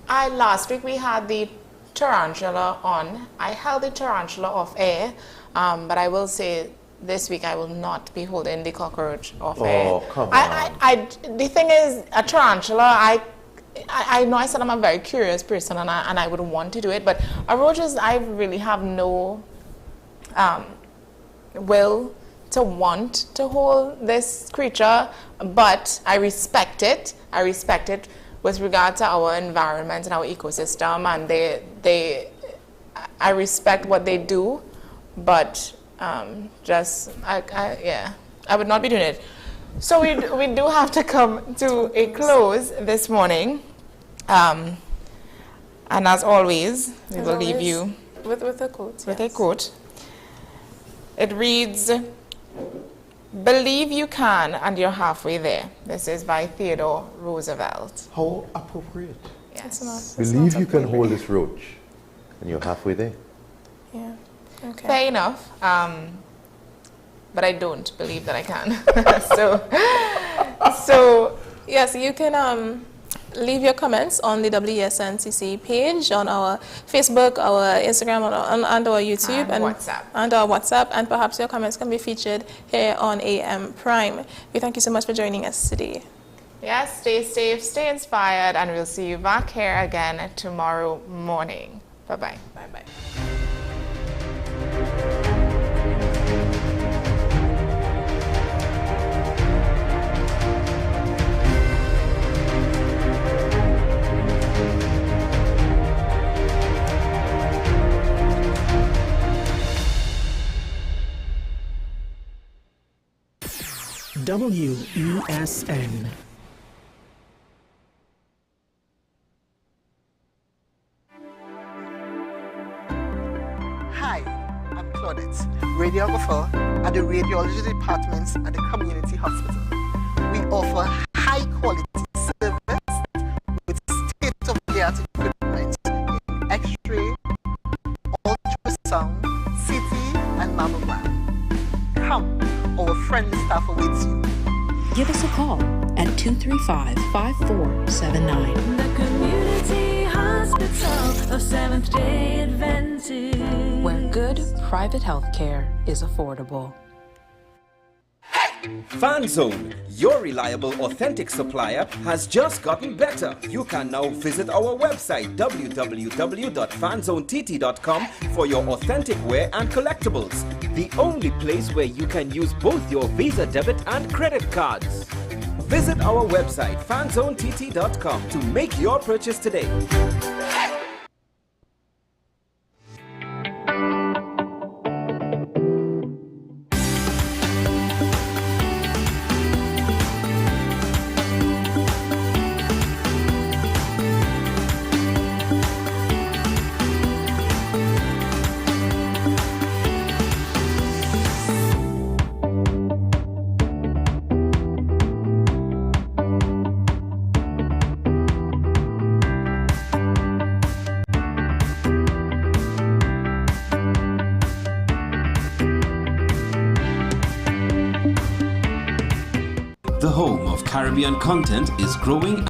S3: Last week we had the tarantula on. I held the tarantula off air, but I will say this week I will not be holding the cockroach off air.
S24: Oh, come on.
S3: The thing is, a tarantula, I know I said I'm a very curious person and I would want to do it, but a roaches, I really have no will to want to hold this creature, but I respect it. I respect it with regard to our environment and our ecosystem, and I respect what they do, but I would not be doing it. So we do have to come to a close this morning, and as always, we will leave you
S12: with a quote.
S3: With a quote. It reads, "Believe you can, and you're halfway there." This is by Theodore Roosevelt.
S24: How appropriate.
S3: Yes.
S24: Believe you can hold this roach, and you're halfway there.
S12: Yeah. Okay.
S3: Fair enough. But I don't believe that I can. so
S12: yes, you can leave your comments on the WSNTC page, on our Facebook, our Instagram, and our YouTube, and our WhatsApp, and perhaps your comments can be featured here on AM Prime. We thank you so much for joining us today.
S3: Yes, stay safe, stay inspired, and we'll see you back here again tomorrow morning. Bye-bye.
S12: Bye-bye.
S4: WESN.
S6: Hi, I'm Claudette, radiographer at the radiology departments at the community hospital. We offer high quality service with state-of-the-art equipment in X-ray, ultrasound, CT, and mammogram. Come, our friendly staff awaits you.
S13: Give us a call at 235-5479.
S14: The Community Hospital of Seventh-day Adventist,
S13: where good private health care is affordable.
S8: FanZone, your reliable, authentic supplier, has just gotten better. You can now visit our website www.fanzonett.com for your authentic wear and collectibles. The only place where you can use both your Visa debit and credit cards. Visit our website fanzonett.com to make your purchase today.
S9: The home of Caribbean content is growing